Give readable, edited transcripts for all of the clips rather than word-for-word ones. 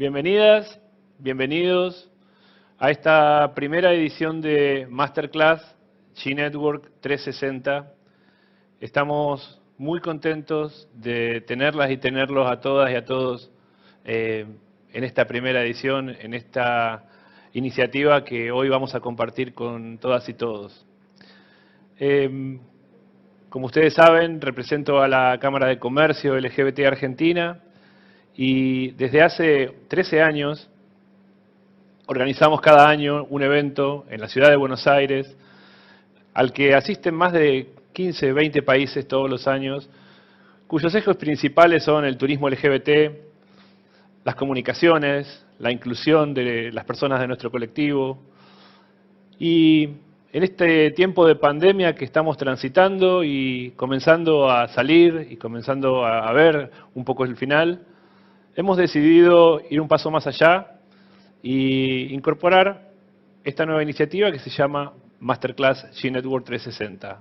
Bienvenidas, bienvenidos a esta primera edición de Masterclass G-Network 360. Estamos muy contentos de tenerlas y tenerlos a todas y a todos en esta primera edición, en esta iniciativa que hoy vamos a compartir con todas y todos. Como ustedes saben, represento a la Cámara de Comercio LGBT Argentina y desde hace 13 años organizamos cada año un evento en la ciudad de Buenos Aires al que asisten más de 15, 20 países todos los años, cuyos ejes principales son el turismo LGBT, las comunicaciones, la inclusión de las personas de nuestro colectivo. Y en este tiempo de pandemia que estamos transitando y comenzando a salir y comenzando a ver un poco el final, hemos decidido ir un paso más allá y incorporar esta nueva iniciativa que se llama Masterclass G-Network 360.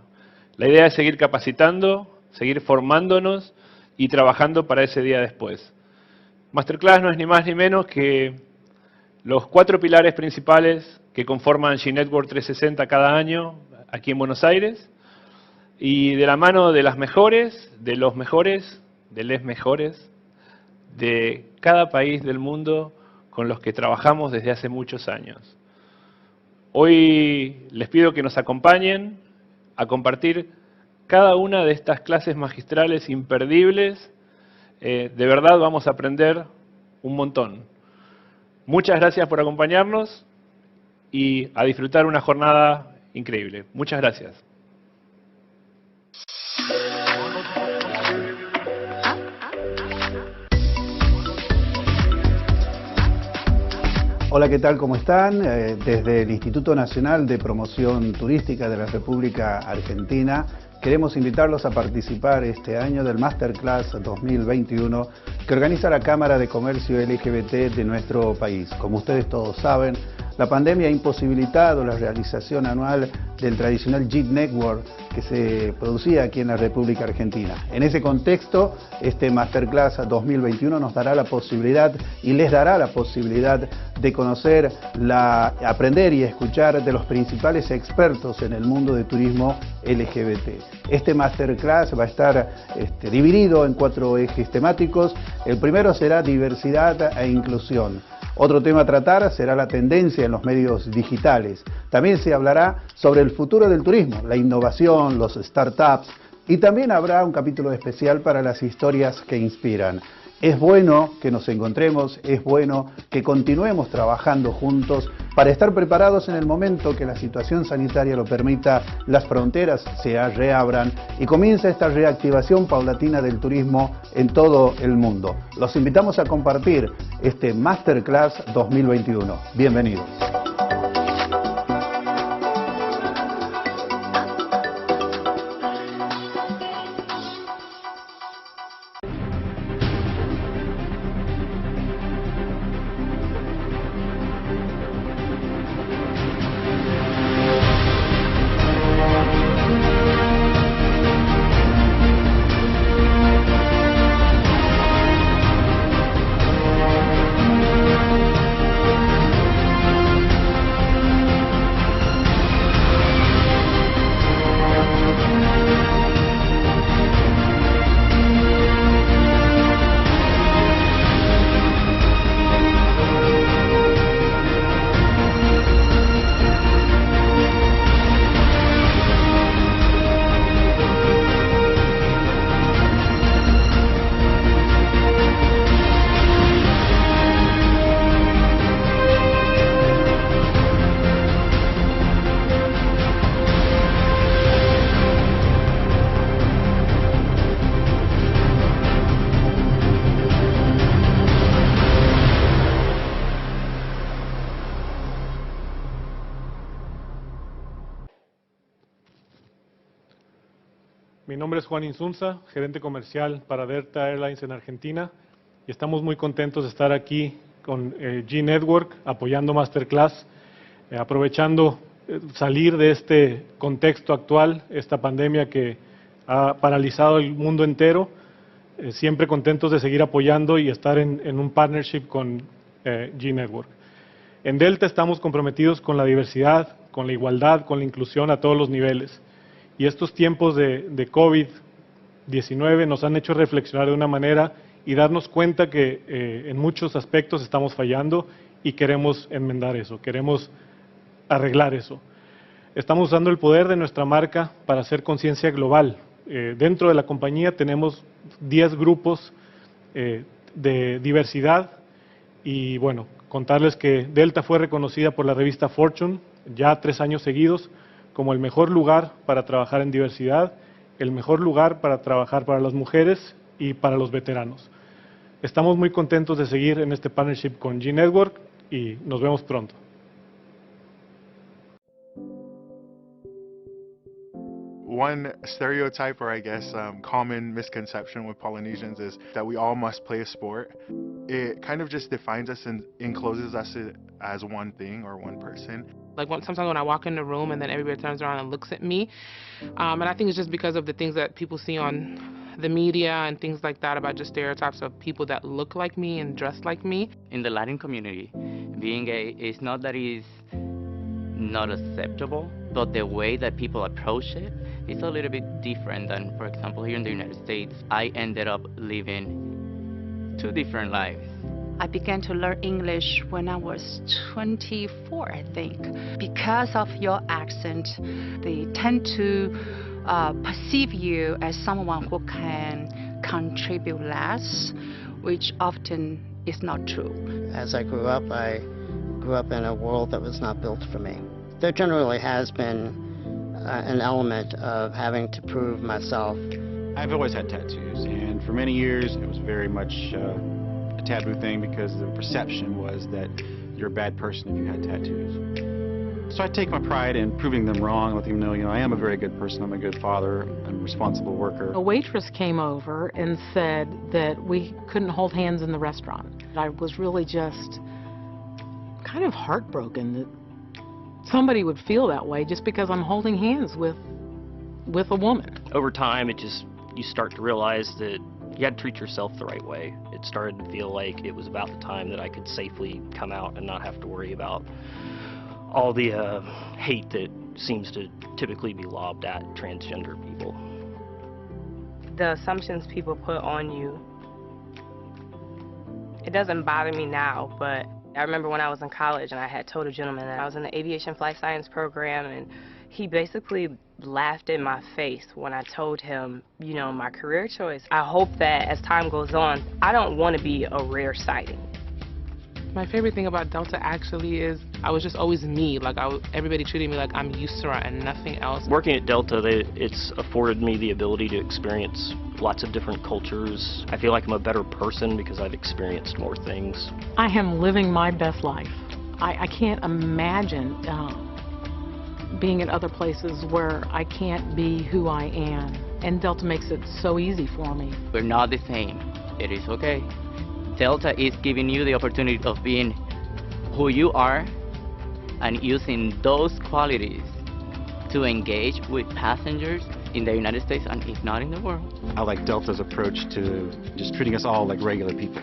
La idea es seguir capacitando, seguir formándonos y trabajando para ese día después. Masterclass no es ni más ni menos que los 4 pilares principales que conforman G-Network 360 cada año aquí en Buenos Aires, y de la mano de las mejores, de los mejores, de les mejores, de cada país del mundo con los que trabajamos desde hace muchos años. Hoy les pido que nos acompañen a compartir cada una de estas clases magistrales imperdibles. De verdad vamos a aprender un montón. Muchas gracias por acompañarnos y a disfrutar una jornada increíble. Muchas gracias. Hola, ¿qué tal? ¿Cómo están? Desde el Instituto Nacional de Promoción Turística de la República Argentina queremos invitarlos a participar este año del Masterclass 2021 que organiza la Cámara de Comercio LGBT de nuestro país. Como ustedes todos saben, la pandemia ha imposibilitado la realización anual del tradicional G-Network que se producía aquí en la República Argentina. En ese contexto, este Masterclass 2021 nos dará la posibilidad y les dará la posibilidad de conocer, aprender y escuchar de los principales expertos en el mundo de turismo LGBT. Este Masterclass va a estar dividido en 4 ejes temáticos. El primero será diversidad e inclusión. Otro tema a tratar será la tendencia en los medios digitales. También se hablará sobre el futuro del turismo, la innovación, los startups, y también habrá un capítulo especial para las historias que inspiran. Es bueno que nos encontremos, es bueno que continuemos trabajando juntos para estar preparados en el momento que la situación sanitaria lo permita, las fronteras se reabran y comienza esta reactivación paulatina del turismo en todo el mundo. Los invitamos a compartir este Masterclass 2021. Bienvenidos. Mi nombre es Juan Insunza, gerente comercial para Delta Airlines en Argentina, y estamos muy contentos de estar aquí con G-Network apoyando Masterclass, aprovechando salir de este contexto actual, esta pandemia que ha paralizado el mundo entero, siempre contentos de seguir apoyando y estar en un partnership con G-Network. En Delta estamos comprometidos con la diversidad, con la igualdad, con la inclusión a todos los niveles. Y estos tiempos de COVID-19 nos han hecho reflexionar de una manera y darnos cuenta que en muchos aspectos estamos fallando y queremos enmendar eso, queremos arreglar eso. Estamos usando el poder de nuestra marca para hacer conciencia global. Dentro de la compañía tenemos 10 grupos de diversidad y bueno, contarles que Delta fue reconocida por la revista Fortune ya 3 años seguidos como el mejor lugar para trabajar en diversidad, el mejor lugar para trabajar para las mujeres y para los veteranos. Estamos muy contentos de seguir en este partnership con G-Network y nos vemos pronto. One stereotype, or I guess common misconception with Polynesians is that we all must play a sport. It kind of just defines us and encloses us as one thing or one person. Like sometimes when I walk in the room and then everybody turns around and looks at me, and I think it's just because of the things that people see on the media and things like that about just stereotypes of people that look like me and dress like me. In the Latin community, being gay is not that it's not acceptable, but the way that people approach it is a little bit different than, for example, here in the United States. I ended up living 2 different lives. I began to learn English when I was 24, I think. Because of your accent, they tend to perceive you as someone who can contribute less, which often is not true. As I grew up in a world that was not built for me. There generally has been an element of having to prove myself. I've always had tattoos, and for many years it was very much a taboo thing because the perception was that you're a bad person if you had tattoos. So I take my pride in proving them wrong, letting them know, I am a very good person, I'm a good father, I'm a responsible worker. A waitress came over and said that we couldn't hold hands in the restaurant. I was really just kind of heartbroken that somebody would feel that way just because I'm holding hands with a woman. Over time, you start to realize that you had to treat yourself the right way. It started to feel like it was about the time that I could safely come out and not have to worry about all the hate that seems to typically be lobbed at transgender people. The assumptions people put on you, it doesn't bother me now, but I remember when I was in college and I had told a gentleman that I was in the aviation flight science program, and he basically laughed in my face when I told him, my career choice. I hope that as time goes on, I don't want to be a rare sighting. My favorite thing about Delta actually is I was just always me. Like everybody treated me like I'm Yusra and nothing else. Working at Delta, it's afforded me the ability to experience lots of different cultures. I feel like I'm a better person because I've experienced more things. I am living my best life. I can't imagine being in other places where I can't be who I am. And Delta makes it so easy for me. We're not the same. It is okay. Delta is giving you the opportunity of being who you are and using those qualities to engage with passengers in the United States and if not in the world. I like Delta's approach to just treating us all like regular people.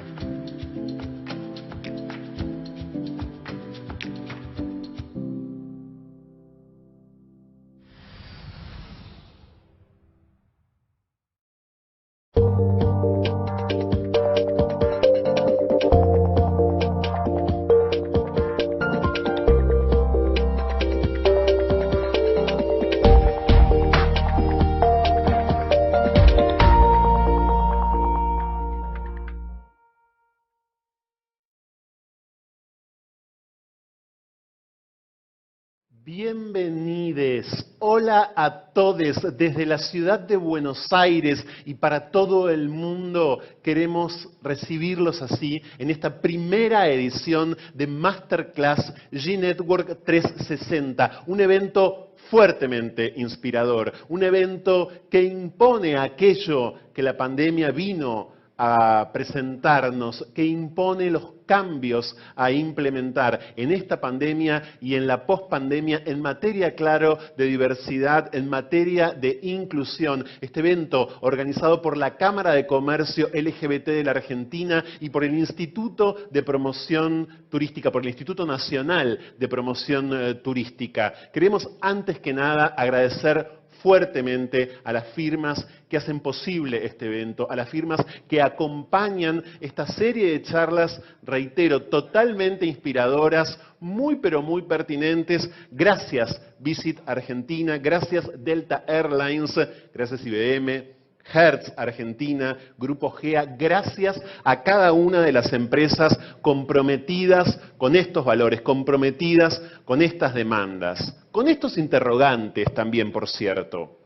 Bienvenidos, hola a todos desde la ciudad de Buenos Aires y para todo el mundo. Queremos recibirlos así en esta primera edición de Masterclass G-Network 360, un evento fuertemente inspirador, un evento que impone aquello que la pandemia vino a presentarnos, que impone los cambios a implementar en esta pandemia y en la pospandemia en materia, claro, de diversidad, en materia de inclusión. Este evento organizado por la Cámara de Comercio LGBT de la Argentina y por el Instituto de Promoción Turística, por el Instituto Nacional de Promoción Turística. Queremos antes que nada agradecer fuertemente a las firmas que hacen posible este evento, a las firmas que acompañan esta serie de charlas, reitero, totalmente inspiradoras, muy pero muy pertinentes. Gracias Visit Argentina, gracias Delta Airlines, gracias IBM, Hertz Argentina, Grupo GEA, gracias a cada una de las empresas comprometidas con estos valores, comprometidas con estas demandas, con estos interrogantes también, por cierto.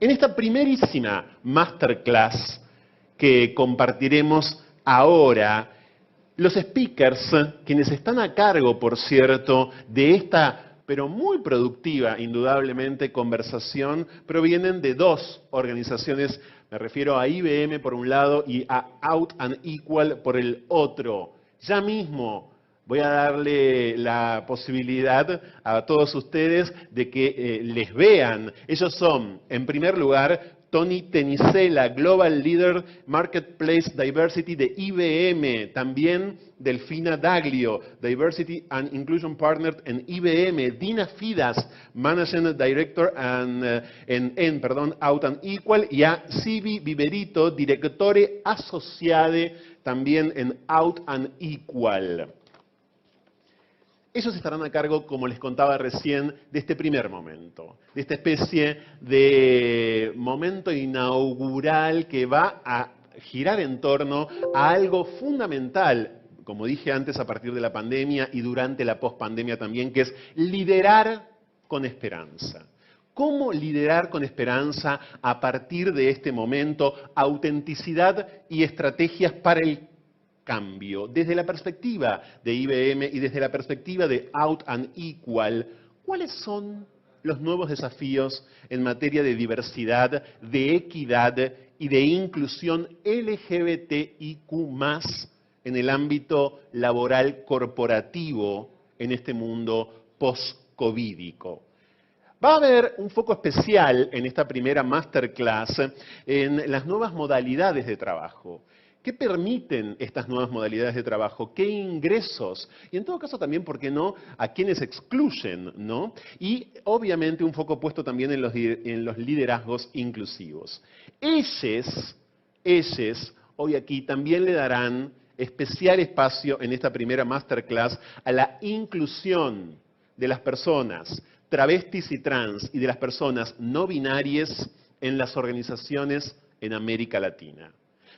En esta primerísima masterclass que compartiremos ahora, los speakers, quienes están a cargo, por cierto, de esta pero muy productiva, indudablemente, conversación, provienen de dos organizaciones. Me refiero a IBM por un lado y a Out Equal por el otro. Ya mismo voy a darle la posibilidad a todos ustedes de que les vean. Ellos son, en primer lugar, Tony Tenicela, Global Leader Marketplace Diversity de IBM, también Delfina Daglio, Diversity and Inclusion Partner en IBM, Dina Fidas, Managing Director en Out Equal, y a Sibi Viverito, Directore Associade también en Out Equal. Ellos estarán a cargo, como les contaba recién, de este primer momento, de esta especie de momento inaugural que va a girar en torno a algo fundamental, como dije antes, a partir de la pandemia y durante la pospandemia también, que es liderar con esperanza. ¿Cómo liderar con esperanza a partir de este momento? Autenticidad y estrategias para el cambio. Desde la perspectiva de IBM y desde la perspectiva de Out Equal, ¿cuáles son los nuevos desafíos en materia de diversidad, de equidad y de inclusión LGBTQ+, en el ámbito laboral corporativo en este mundo post-covídico? Va a haber un foco especial en esta primera masterclass en las nuevas modalidades de trabajo. ¿Qué permiten estas nuevas modalidades de trabajo? ¿Qué ingresos? Y en todo caso también, ¿por qué no?, a quienes excluyen, ¿no? Y obviamente un foco puesto también en los liderazgos inclusivos. Ellos hoy aquí también le darán especial espacio en esta primera masterclass a la inclusión de las personas travestis y trans y de las personas no binarias en las organizaciones en América Latina.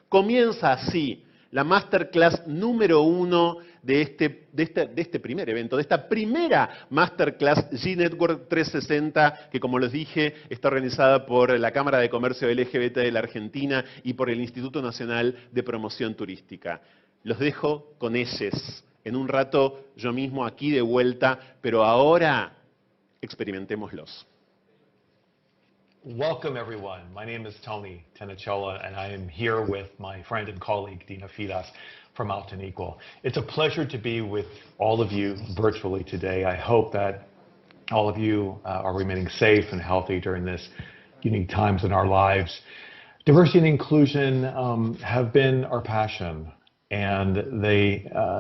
Comienza así la masterclass número 1 de este primer evento, de esta primera masterclass G-Network 360, que como les dije, está organizada por la Cámara de Comercio LGBT de la Argentina y por el Instituto Nacional de Promoción Turística. Los dejo con ellos. En un rato yo mismo aquí de vuelta, pero ahora experimentémoslos. Welcome, everyone. My name is Tony Tenicella, and I am here with my friend and colleague, Dina Fidas, from Out Equal. It's a pleasure to be with all of you virtually today. I hope that all of you are remaining safe and healthy during this unique times in our lives. Diversity and inclusion have been our passion, and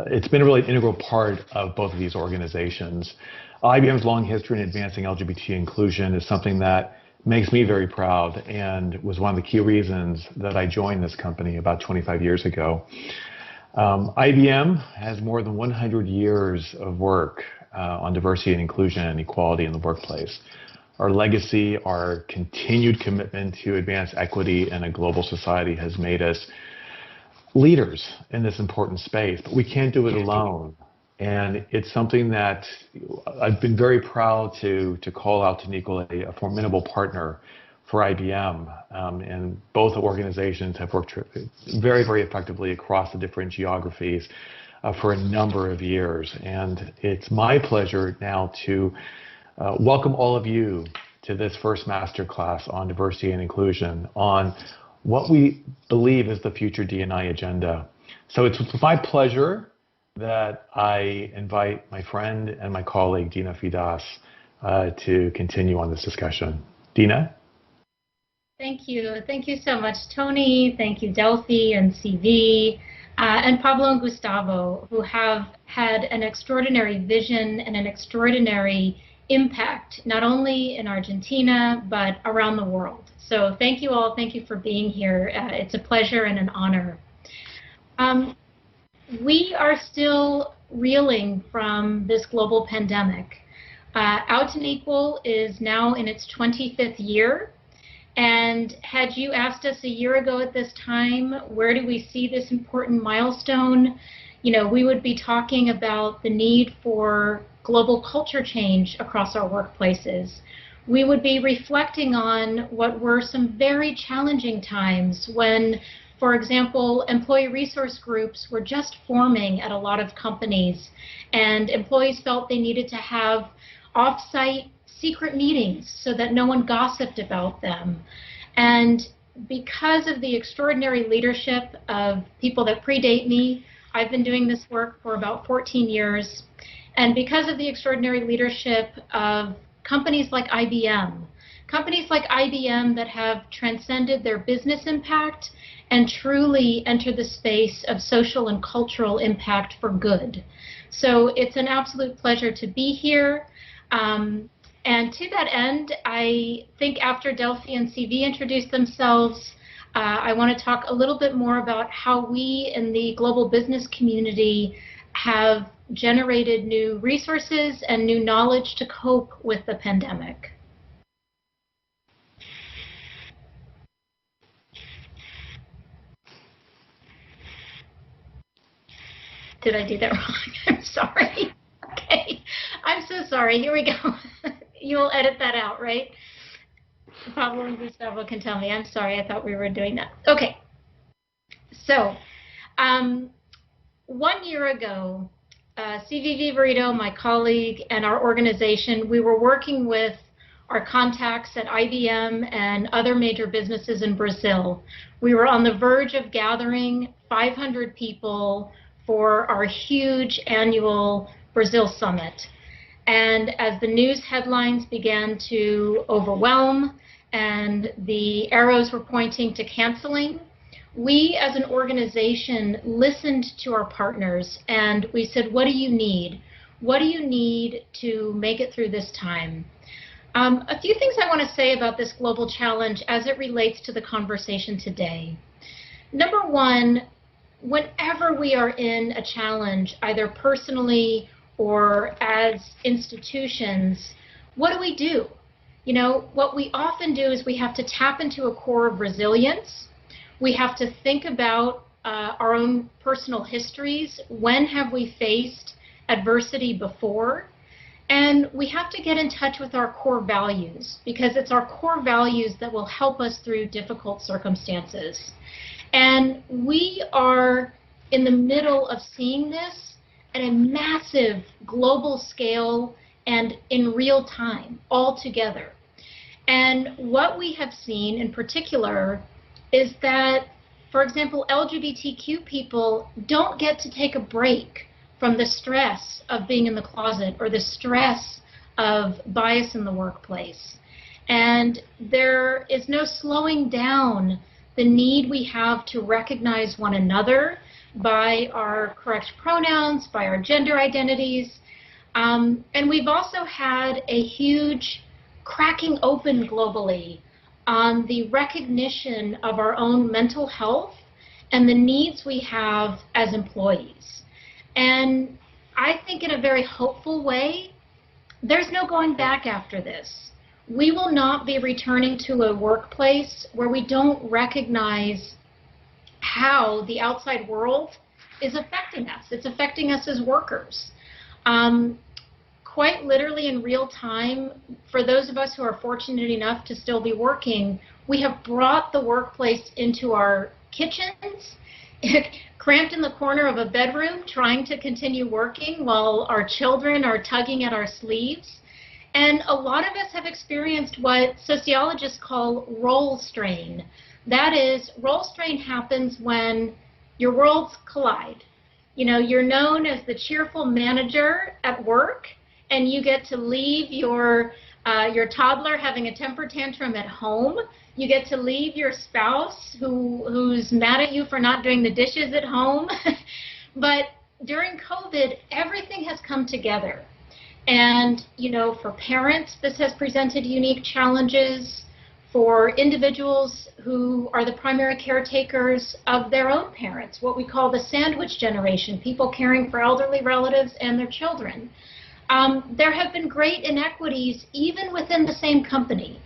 it's been a really integral part of both of these organizations. IBM's long history in advancing LGBT inclusion is something that makes me very proud and was one of the key reasons that I joined this company about 25 years ago. IBM has more than 100 years of work on diversity and inclusion and equality in the workplace. Our legacy, our continued commitment to advance equity in a global society has made us leaders in this important space, but we can't do it alone. And it's something that I've been very proud to call Out Equal a formidable partner for IBM. And both organizations have worked very, very effectively across the different geographies for a number of years. And it's my pleasure now to welcome all of you to this first masterclass on diversity and inclusion, on what we believe is the future D&I agenda. So it's with my pleasure that I invite my friend and my colleague, Dina Fidas, to continue on this discussion. Dina? Thank you. Thank you so much, Tony. Thank you, Delphi and CV, and Pablo and Gustavo, who have had an extraordinary vision and an extraordinary impact, not only in Argentina, but around the world. So thank you all. Thank you for being here. It's a pleasure and an honor. We are still reeling from this global pandemic. Out Equal is now in its 25th year. And had you asked us a year ago at this time, where do we see this important milestone? You know, we would be talking about the need for global culture change across our workplaces. We would be reflecting on what were some very challenging times when, for example, employee resource groups were just forming at a lot of companies, and employees felt they needed to have off-site secret meetings so that no one gossiped about them. And because of the extraordinary leadership of people that predate me, I've been doing this work for about 14 years, and because of the extraordinary leadership of companies like IBM that have transcended their business impact and truly entered the space of social and cultural impact for good. So it's an absolute pleasure to be here. And to that end, I think after Delphi and CV introduce themselves, I want to talk a little bit more about how we in the global business community have generated new resources and new knowledge to cope with the pandemic. Did I do that wrong? I'm sorry. Okay. I'm so sorry. Here we go. You'll edit that out, right? Pablo and Gustavo can tell me. I'm sorry. I thought we were doing that. Okay. So, 1 year ago, CVV Burrito, my colleague, and our organization, we were working with our contacts at IBM and other major businesses in Brazil. We were on the verge of gathering 500 people for our huge annual Brazil Summit. And as the news headlines began to overwhelm and the arrows were pointing to canceling, we as an organization listened to our partners and we said, what do you need? What do you need to make it through this time? A few things I want to say about this global challenge as it relates to the conversation today. Number one, whenever we are in a challenge, either personally or as institutions, what do? You know, what we often do is we have to tap into a core of resilience. We have to think about our own personal histories. When have we faced adversity before? And we have to get in touch with our core values, because it's our core values that will help us through difficult circumstances. And we are in the middle of seeing this at a massive global scale and in real time, all together. And what we have seen in particular is that, for example, LGBTQ people don't get to take a break from the stress of being in the closet or the stress of bias in the workplace. And there is no slowing down the need we have to recognize one another by our correct pronouns, by our gender identities. And we've also had a huge cracking open globally on the recognition of our own mental health and the needs we have as employees. And I think in a very hopeful way, there's no going back after this. We will not be returning to a workplace where we don't recognize how the outside world is affecting us. It's affecting us as workers. Quite literally in real time, for those of us who are fortunate enough to still be working, we have brought the workplace into our kitchens, cramped in the corner of a bedroom, trying to continue working while our children are tugging at our sleeves. And a lot of us have experienced what sociologists call role strain. That is, role strain happens when your worlds collide. You know, you're known as the cheerful manager at work, and you get to leave your toddler having a temper tantrum at home. You get to leave your spouse who's mad at you for not doing the dishes at home. But during COVID, everything has come together. And, you know, for parents, this has presented unique challenges. For individuals who are the primary caretakers of their own parents, what we call the sandwich generation, people caring for elderly relatives and their children. There have been great inequities even within the same company.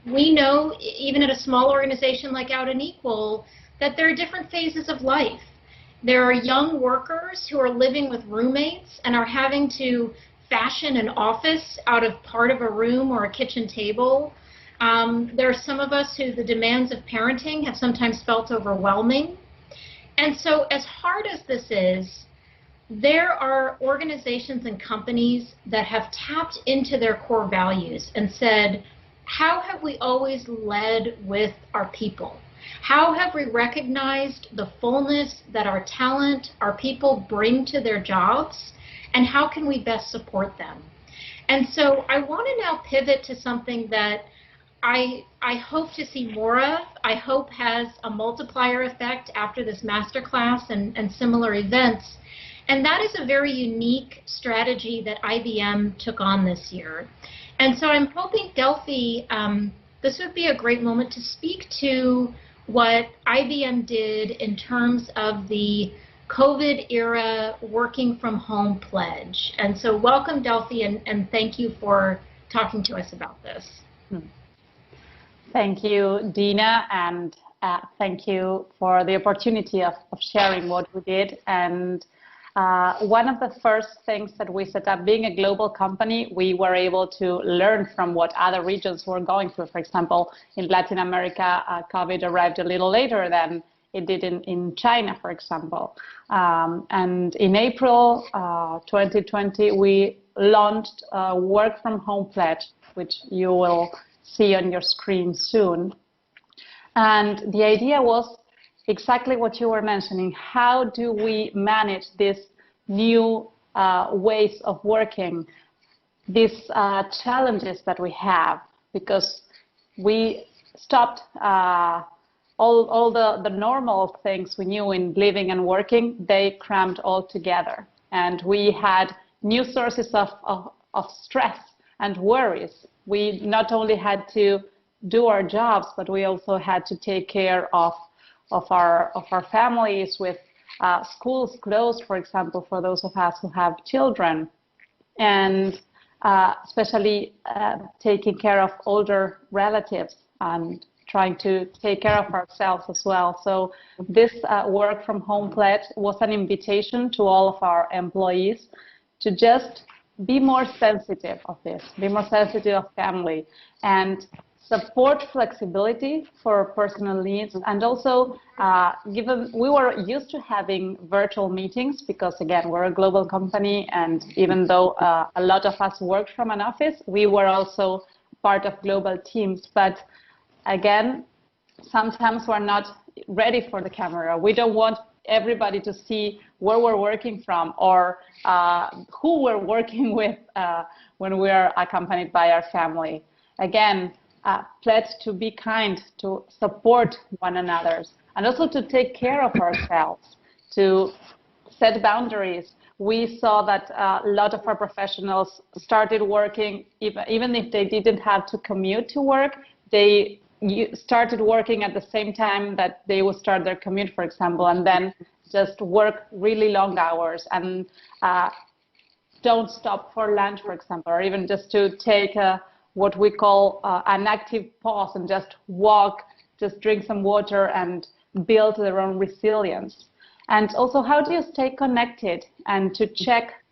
We know, even at a small organization like Out Equal, that there are different phases of life. There are young workers who are living with roommates and are having to fashion an office out of part of a room or a kitchen table. There are some of us who the demands of parenting have sometimes felt overwhelming. And so as hard as this is, there are organizations and companies that have tapped into their core values and said, how have we always led with our people? How have we recognized the fullness that our talent, our people bring to their jobs, and how can we best support them? And so I want to now pivot to something that I hope to see more of. I hope has a multiplier effect after this masterclass and similar events. And that is a very unique strategy that IBM took on this year. And so I'm hoping, Delphi, this would be a great moment to speak to what IBM did in terms of the COVID era working from home pledge. And so welcome, Delphi, and thank you for talking to us about this. Thank you, Dina, and thank you for the opportunity of sharing what we did. And one of the first things that we set up, being a global company, we were able to learn from what other regions were going through. For example, in Latin America, COVID arrived a little later than it did in China, for example. And in April 2020, we launched a work from home pledge, which you will see on your screen soon. And the idea was exactly what you were mentioning. How do we manage these new ways of working, these challenges that we have? Because we stopped all the normal things we knew in living and working, they crammed all together. And we had new sources of stress and worries. We not only had to do our jobs, but we also had to take care of our families, with schools closed, for example, for those of us who have children, and especially taking care of older relatives and trying to take care of ourselves as well. So this work from home pledge was an invitation to all of our employees to just be more sensitive of this, be more sensitive of family, and support flexibility for personal needs. And also, given we were used to having virtual meetings, because again, we're a global company, and even though a lot of us worked from an office, we were also part of global teams. But again, sometimes we're not ready for the camera. We don't want everybody to see where we're working from or who we're working with when we are accompanied by our family. Again, pledge to be kind, to support one another, and also to take care of ourselves, to set boundaries. We saw that a lot of our professionals started working, even if they didn't have to commute to work, they started working at the same time that they would start their commute, for example, and then just work really long hours and don't stop for lunch, for example, or even just to take what we call an active pause and just walk, just drink some water and build their own resilience. And also, how do you stay connected and to check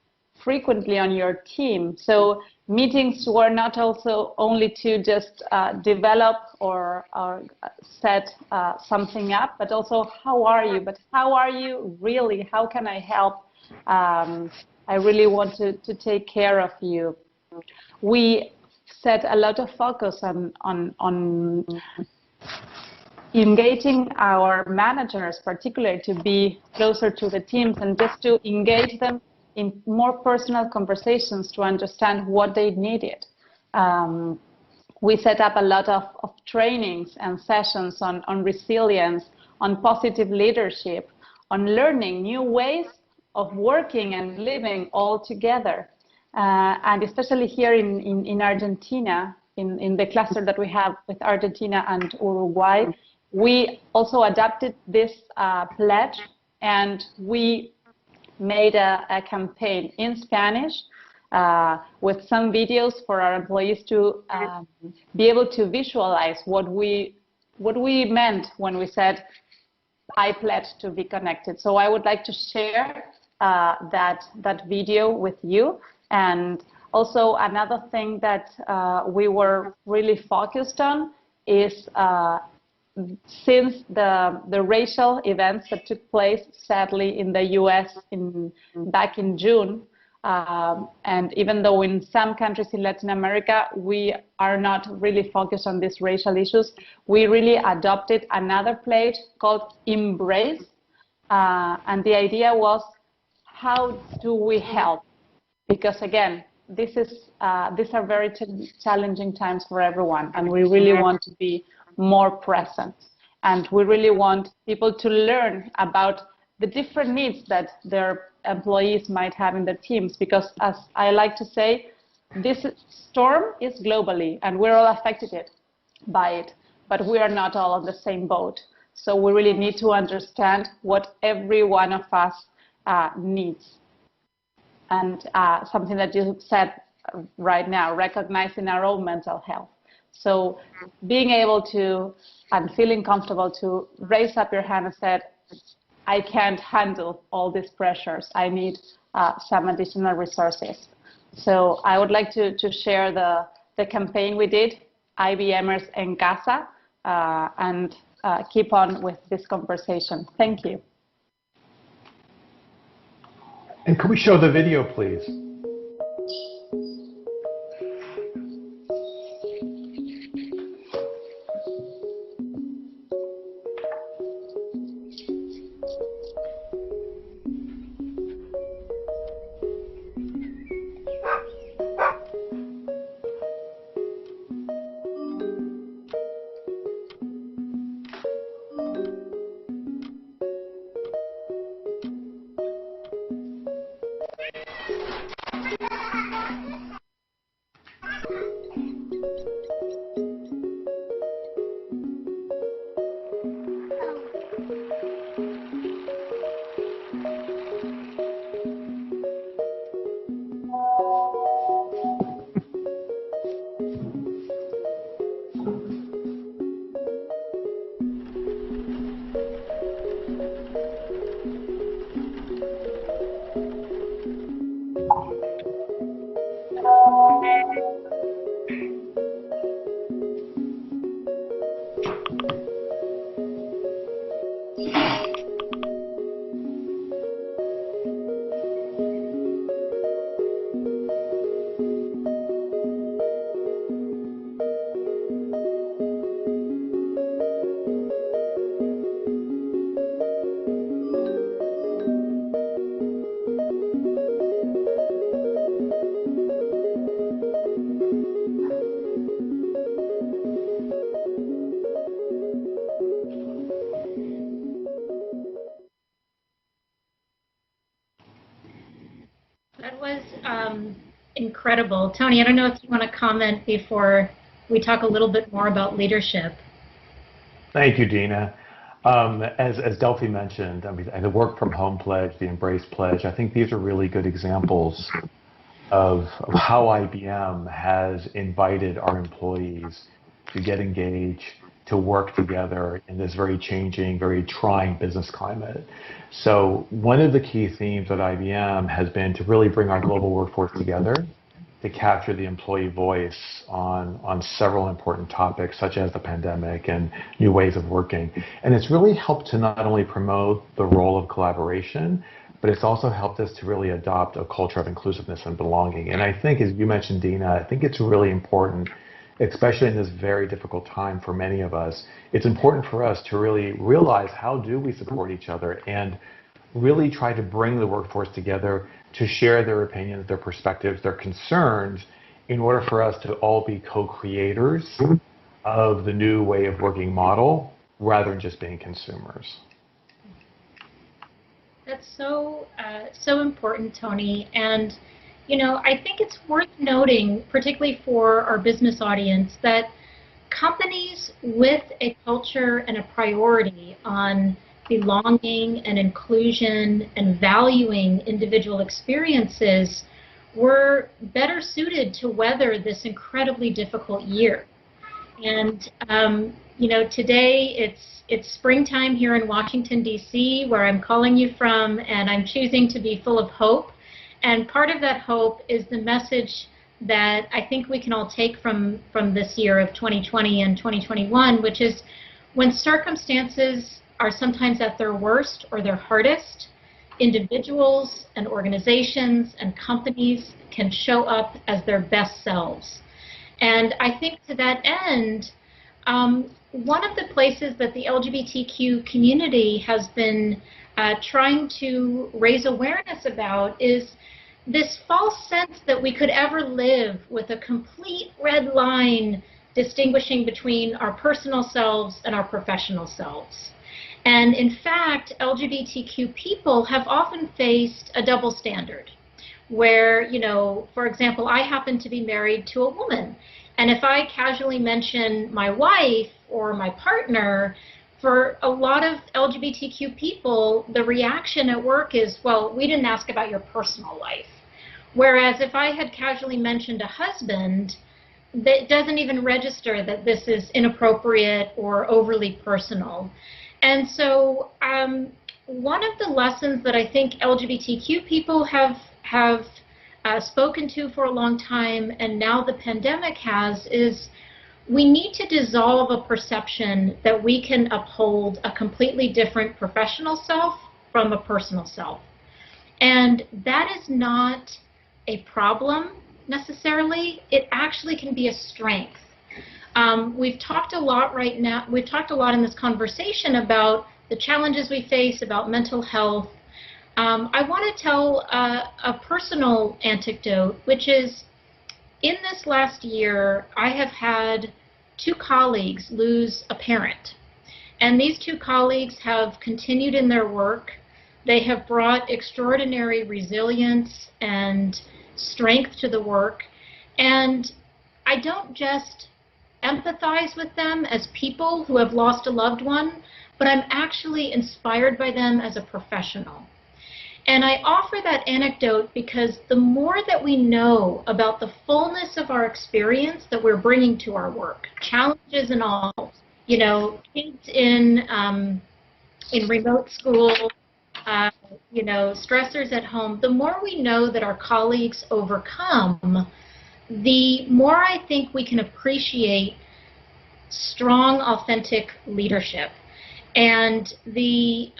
frequently on your team? So meetings were not also only to just develop or set something up, but also how are you? But how are you really? How can I help? I really want to take care of you. We set a lot of focus on engaging our managers, particularly to be closer to the teams and just to engage them in more personal conversations to understand what they needed. We set up a lot of trainings and sessions on resilience, on positive leadership, on learning new ways of working and living all together. And especially here in Argentina, in the cluster that we have with Argentina and Uruguay, we also adapted this pledge, and we made a campaign in Spanish with some videos for our employees to be able to visualize what we meant when we said, I pledge to be connected. So I would like to share that video with you. And also another thing that we were really focused on is since the racial events that took place, sadly, in the US back in June, and even though in some countries in Latin America, we are not really focused on these racial issues, we really adopted another pledge called Embrace. And the idea was, how do we help? Because again, these are very challenging times for everyone, and we really want to be more present. And we really want people to learn about the different needs that their employees might have in their teams, because as I like to say, this storm is globally and we're all affected by it, but we are not all on the same boat. So we really need to understand what every one of us needs. And something that you said right now, recognizing our own mental health. So being able to and feeling comfortable to raise up your hand and say, I can't handle all these pressures. I need some additional resources. So I would like to share the campaign we did, IBMers en Casa, and keep on with this conversation. Thank you. And could we show the video, please? Incredible. Tony, I don't know if you want to comment before we talk a little bit more about leadership. Thank you, Dina. As Delphi mentioned, I mean, the work from home pledge, the Embrace pledge, I think these are really good examples of how IBM has invited our employees to get engaged, to work together in this very changing, very trying business climate. So one of the key themes at IBM has been to really bring our global workforce together to capture the employee voice on several important topics, such as the pandemic and new ways of working. And it's really helped to not only promote the role of collaboration, but it's also helped us to really adopt a culture of inclusiveness and belonging. And I think, as you mentioned, Dina, I think it's really important especially in this very difficult time for many of us, it's important for us to really realize how do we support each other and really try to bring the workforce together to share their opinions, their perspectives, their concerns, in order for us to all be co-creators of the new way of working model rather than just being consumers. That's so important, Tony. And, you know, I think it's worth noting, particularly for our business audience, that companies with a culture and a priority on belonging and inclusion and valuing individual experiences were better suited to weather this incredibly difficult year. And, you know, today it's springtime here in Washington, D.C., where I'm calling you from, and I'm choosing to be full of hope. And part of that hope is the message that I think we can all take from this year of 2020 and 2021, which is when circumstances are sometimes at their worst or their hardest, individuals and organizations and companies can show up as their best selves. And I think to that end, one of the places that the LGBTQ community has been trying to raise awareness about is this false sense that we could ever live with a complete red line distinguishing between our personal selves and our professional selves. And in fact, LGBTQ people have often faced a double standard where, you know, for example, I happen to be married to a woman. And if I casually mention my wife or my partner, for a lot of LGBTQ people, the reaction at work is, well, we didn't ask about your personal life. Whereas if I had casually mentioned a husband, that doesn't even register that this is inappropriate or overly personal. And so one of the lessons that I think LGBTQ people have spoken to for a long time, and now the pandemic has, is we need to dissolve a perception that we can uphold a completely different professional self from a personal self. And that is not a problem necessarily. It actually can be a strength. We've talked a lot right now, we've talked a lot in this conversation about the challenges we face, about mental health. I want to tell a personal anecdote, which is in this last year, I have had 2 colleagues lose a parent. And these 2 colleagues have continued in their work. They have brought extraordinary resilience and strength to the work. And I don't just empathize with them as people who have lost a loved one, but I'm actually inspired by them as a professional. And I offer that anecdote because the more that we know about the fullness of our experience that we're bringing to our work, challenges and all, you know, kids in remote school, you know, stressors at home, the more we know that our colleagues overcome, the more I think we can appreciate strong, authentic leadership. And the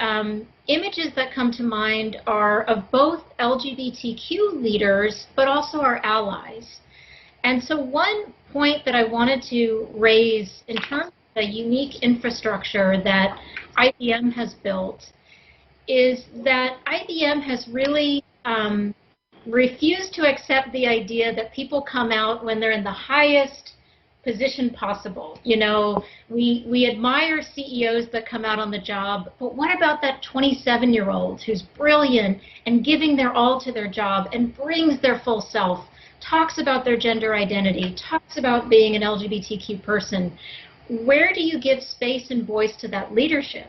images that come to mind are of both LGBTQ leaders, but also our allies. And so one point that I wanted to raise in terms of the unique infrastructure that IBM has built is that IBM has really refused to accept the idea that people come out when they're in the highest position possible. You know, we admire CEOs that come out on the job, but what about that 27-year-old who's brilliant and giving their all to their job and brings their full self, talks about their gender identity, talks about being an LGBTQ person? Where do you give space and voice to that leadership?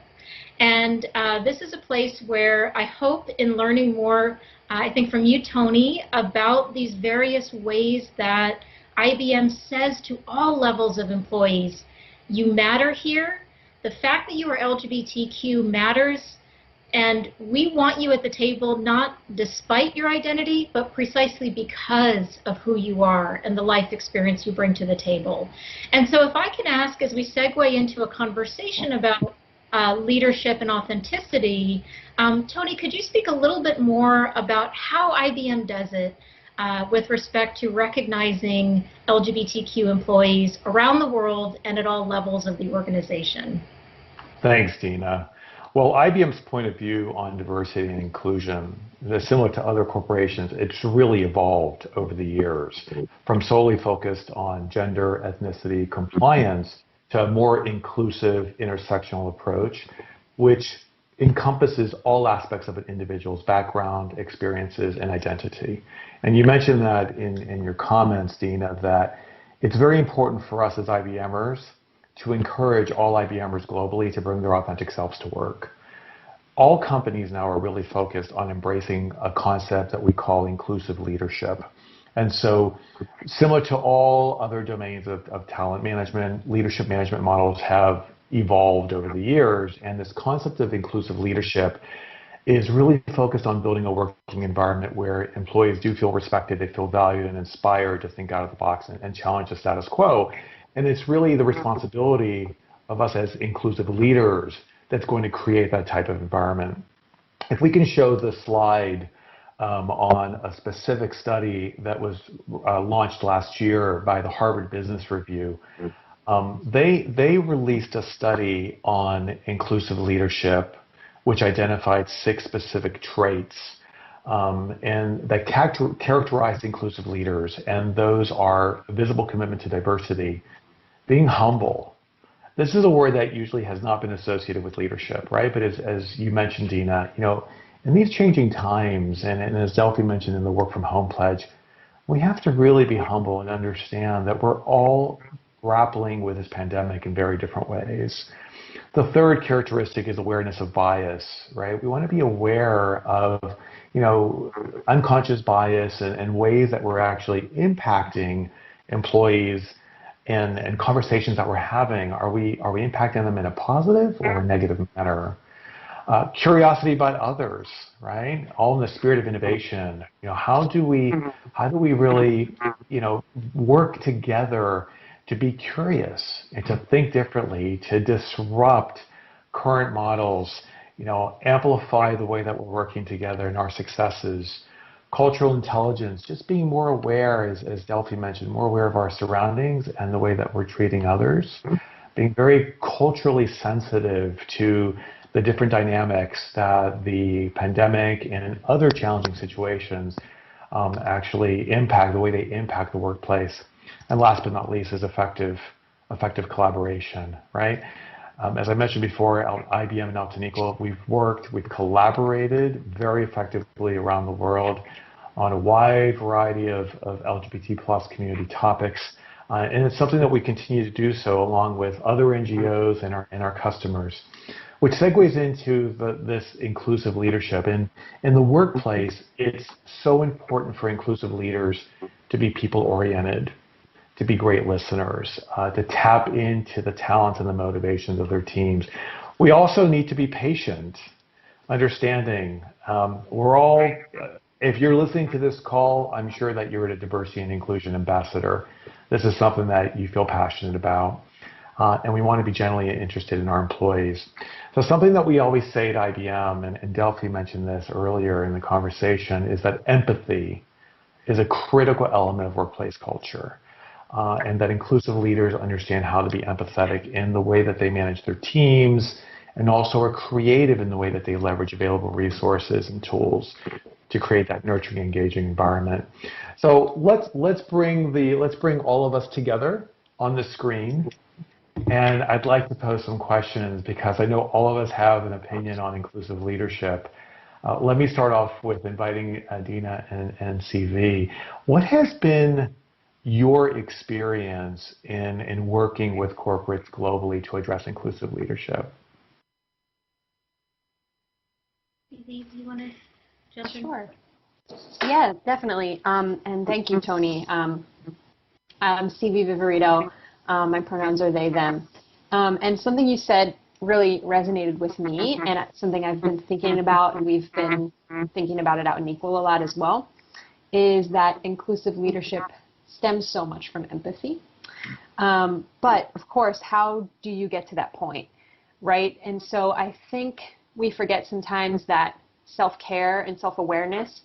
And this is a place where I hope in learning more, I think from you, Tony, about these various ways that IBM says to all levels of employees, you matter here. The fact that you are LGBTQ matters, and we want you at the table not despite your identity, but precisely because of who you are and the life experience you bring to the table. And so if I can ask, as we segue into a conversation about leadership and authenticity, Tony, could you speak a little bit more about how IBM does it? with respect to recognizing LGBTQ employees around the world and at all levels of the organization? Thanks, Dina. Well, IBM's point of view on diversity and inclusion is similar to other corporations. It's really evolved over the years, from solely focused on gender, ethnicity, compliance, to a more inclusive intersectional approach, which encompasses all aspects of an individual's background, experiences, and identity. And you mentioned that in your comments, Dina, that it's very important for us as IBMers to encourage all IBMers globally to bring their authentic selves to work. All companies now are really focused on embracing a concept that we call inclusive leadership. And so, similar to all other domains of talent management, leadership management models have evolved over the years, and this concept of inclusive leadership is really focused on building a working environment where employees do feel respected, they feel valued and inspired to think out of the box and challenge the status quo. And it's really the responsibility of us as inclusive leaders that's going to create that type of environment. If we can show the slide on a specific study that was launched last year by the Harvard Business Review, they released a study on inclusive leadership, which identified 6 specific traits and that characterize inclusive leaders, and those are a visible commitment to diversity, being humble. This is a word that usually has not been associated with leadership, right? But as you mentioned, Dina, in these changing times, and as Delphi mentioned in the Work From Home Pledge, we have to really be humble and understand that we're all grappling with this pandemic in very different ways. The third characteristic is awareness of bias, right? We want to be aware of, unconscious bias and ways that we're actually impacting employees and conversations that we're having. Are we impacting them in a positive or a negative manner? Curiosity about others, right? All in the spirit of innovation. How do we really, work together to be curious and to think differently, to disrupt current models, amplify the way that we're working together and our successes. Cultural intelligence, just being more aware, as Delphi mentioned, more aware of our surroundings and the way that we're treating others. Being very culturally sensitive to the different dynamics that the pandemic and other challenging situations actually impact, the way they impact the workplace. And last but not least is effective collaboration, right? As I mentioned before, IBM and Out Equal, we've collaborated very effectively around the world on a wide variety of LGBT+ community topics. And it's something that we continue to do so along with other NGOs and our customers, which segues into this inclusive leadership. And in the workplace, it's so important for inclusive leaders to be people-oriented, to be great listeners, to tap into the talents and the motivations of their teams. We also need to be patient, understanding. We're all, if you're listening to this call, I'm sure that you're a diversity and inclusion ambassador. This is something that you feel passionate about, and we want to be genuinely interested in our employees. So something that we always say at IBM, and Delphi mentioned this earlier in the conversation, is that empathy is a critical element of workplace culture. And that inclusive leaders understand how to be empathetic in the way that they manage their teams, and also are creative in the way that they leverage available resources and tools to create that nurturing, engaging environment. So let's bring all of us together on the screen, and I'd like to pose some questions because I know all of us have an opinion on inclusive leadership. Let me start off with inviting Dina and CV. What has been your experience in working with corporates globally to address inclusive leadership? CV, do you want to jump in? Sure. Yeah, definitely. And thank you, Tony. I'm CV Viverito. My pronouns are they, them. And something you said really resonated with me, and it's something I've been thinking about, and we've been thinking about it out in Equal a lot as well, is that inclusive leadership stems so much from empathy. But of course, how do you get to that point, right? And so I think we forget sometimes that self-care and self-awareness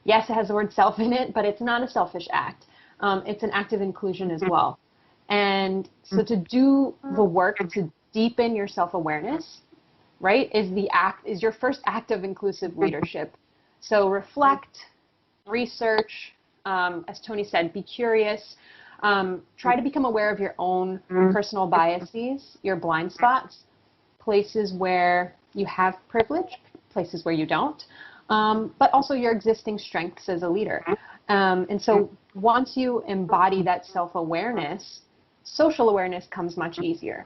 yes, it has the word self in it, but it's not a selfish act. It's an act of inclusion as well. And so to do the work to deepen your self-awareness, right, is your first act of inclusive leadership. So reflect, research, as Tony said, be curious, try to become aware of your own personal biases, your blind spots, places where you have privilege, places where you don't, but also your existing strengths as a leader. And so once you embody that self-awareness, social awareness comes much easier.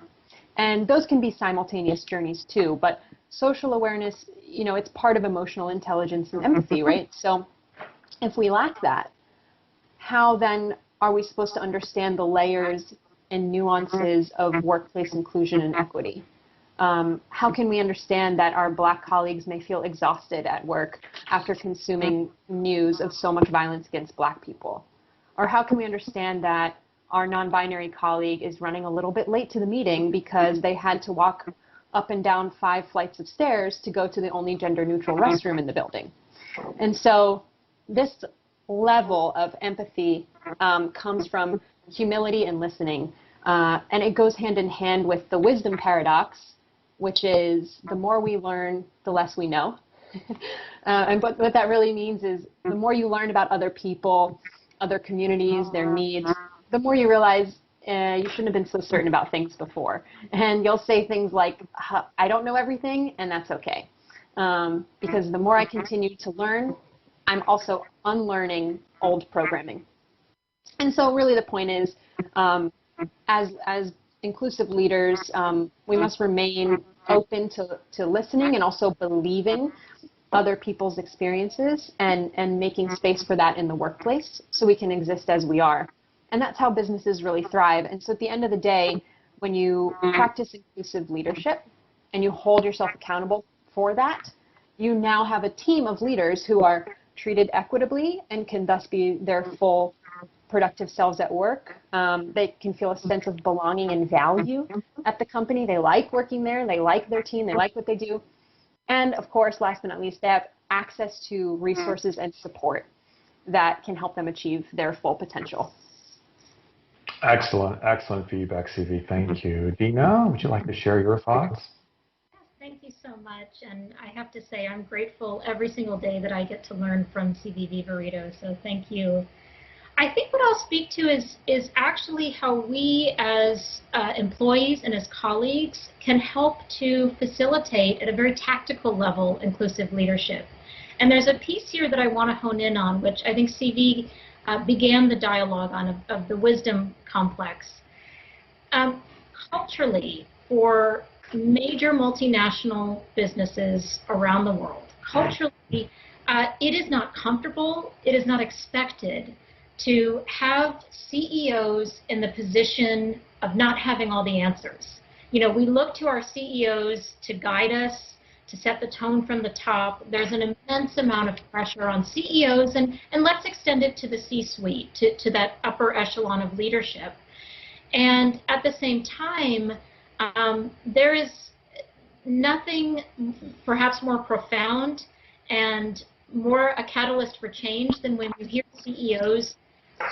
And those can be simultaneous journeys too, but social awareness, you know, it's part of emotional intelligence and empathy, right? So if we lack that, how then are we supposed to understand the layers and nuances of workplace inclusion and equity? How can we understand that our Black colleagues may feel exhausted at work after consuming news of so much violence against Black people? Or how can we understand that our non-binary colleague is running a little bit late to the meeting because they had to walk up and down 5 flights of stairs to go to the only gender-neutral restroom in the building? And so this level of empathy comes from humility and listening. And it goes hand in hand with the wisdom paradox, which is the more we learn, the less we know. And what that really means is the more you learn about other people, other communities, their needs, the more you realize you shouldn't have been so certain about things before. And you'll say things like, I don't know everything, and that's okay. Because the more I continue to learn, I'm also unlearning old programming. And so really the point is, as inclusive leaders, we must remain open to listening and also believing other people's experiences and making space for that in the workplace so we can exist as we are. And that's how businesses really thrive. And so at the end of the day, when you practice inclusive leadership and you hold yourself accountable for that, you now have a team of leaders who are treated equitably and can thus be their full productive selves at work. They can feel a sense of belonging and value at the company. They like working there. They like their team. They like what they do. And of course, last but not least, they have access to resources and support that can help them achieve their full potential. Excellent, excellent feedback, CV. Thank you. Dina, would you like to share your thoughts? Thank you so much, and I have to say I'm grateful every single day that I get to learn from CV Viverito, so thank you. I think what I'll speak to is actually how we as employees and as colleagues can help to facilitate at a very tactical level inclusive leadership. And there's a piece here that I want to hone in on, which I think CV began the dialogue on, of the wisdom complex. Culturally, for major multinational businesses around the world, culturally, it is not comfortable, it is not expected to have CEOs in the position of not having all the answers. You know, we look to our CEOs to guide us, to set the tone from the top. There's an immense amount of pressure on CEOs, and let's extend it to the C-suite, to that upper echelon of leadership. And at the same time, there is nothing perhaps more profound and more a catalyst for change than when you hear CEOs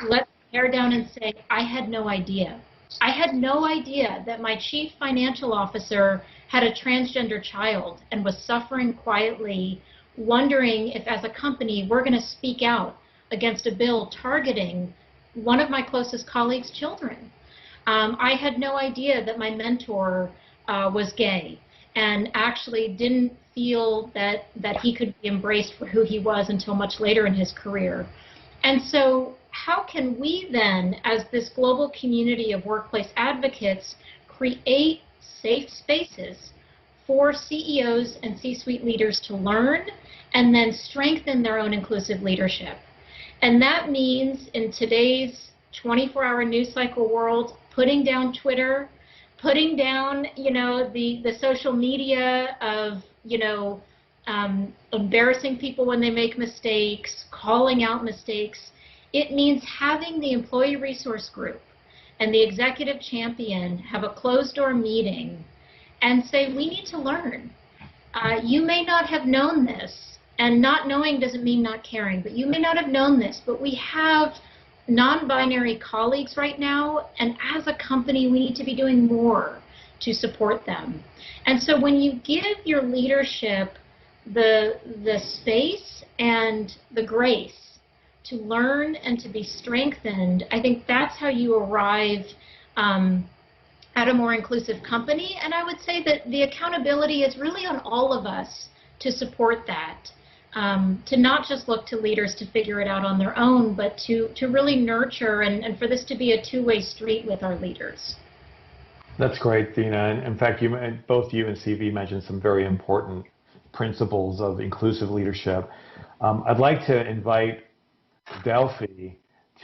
let their hair down and say, I had no idea. I had no idea that my chief financial officer had a transgender child and was suffering quietly, wondering if as a company we're going to speak out against a bill targeting one of my closest colleagues' children. I had no idea that my mentor was gay and actually didn't feel that he could be embraced for who he was until much later in his career. And so how can we then, as this global community of workplace advocates, create safe spaces for CEOs and C-suite leaders to learn and then strengthen their own inclusive leadership? And that means in today's 24-hour news cycle world, putting down Twitter, putting down, you know, the social media of, you know, embarrassing people when they make mistakes, calling out mistakes. It means having the employee resource group and the executive champion have a closed-door meeting and say, we need to learn. You may not have known this, And not knowing doesn't mean not caring, but you may not have known this, but we have non-binary colleagues right now, and as a company, we need to be doing more to support them. And so when you give your leadership the space and the grace to learn and to be strengthened, I think that's how you arrive at a more inclusive company. And I would say that the accountability is really on all of us to support that. To not just look to leaders to figure it out on their own, but to really nurture and for this to be a two-way street with our leaders. That's great, Dina. And in fact, both you and CV mentioned some very important principles of inclusive leadership. I'd like to invite Delphi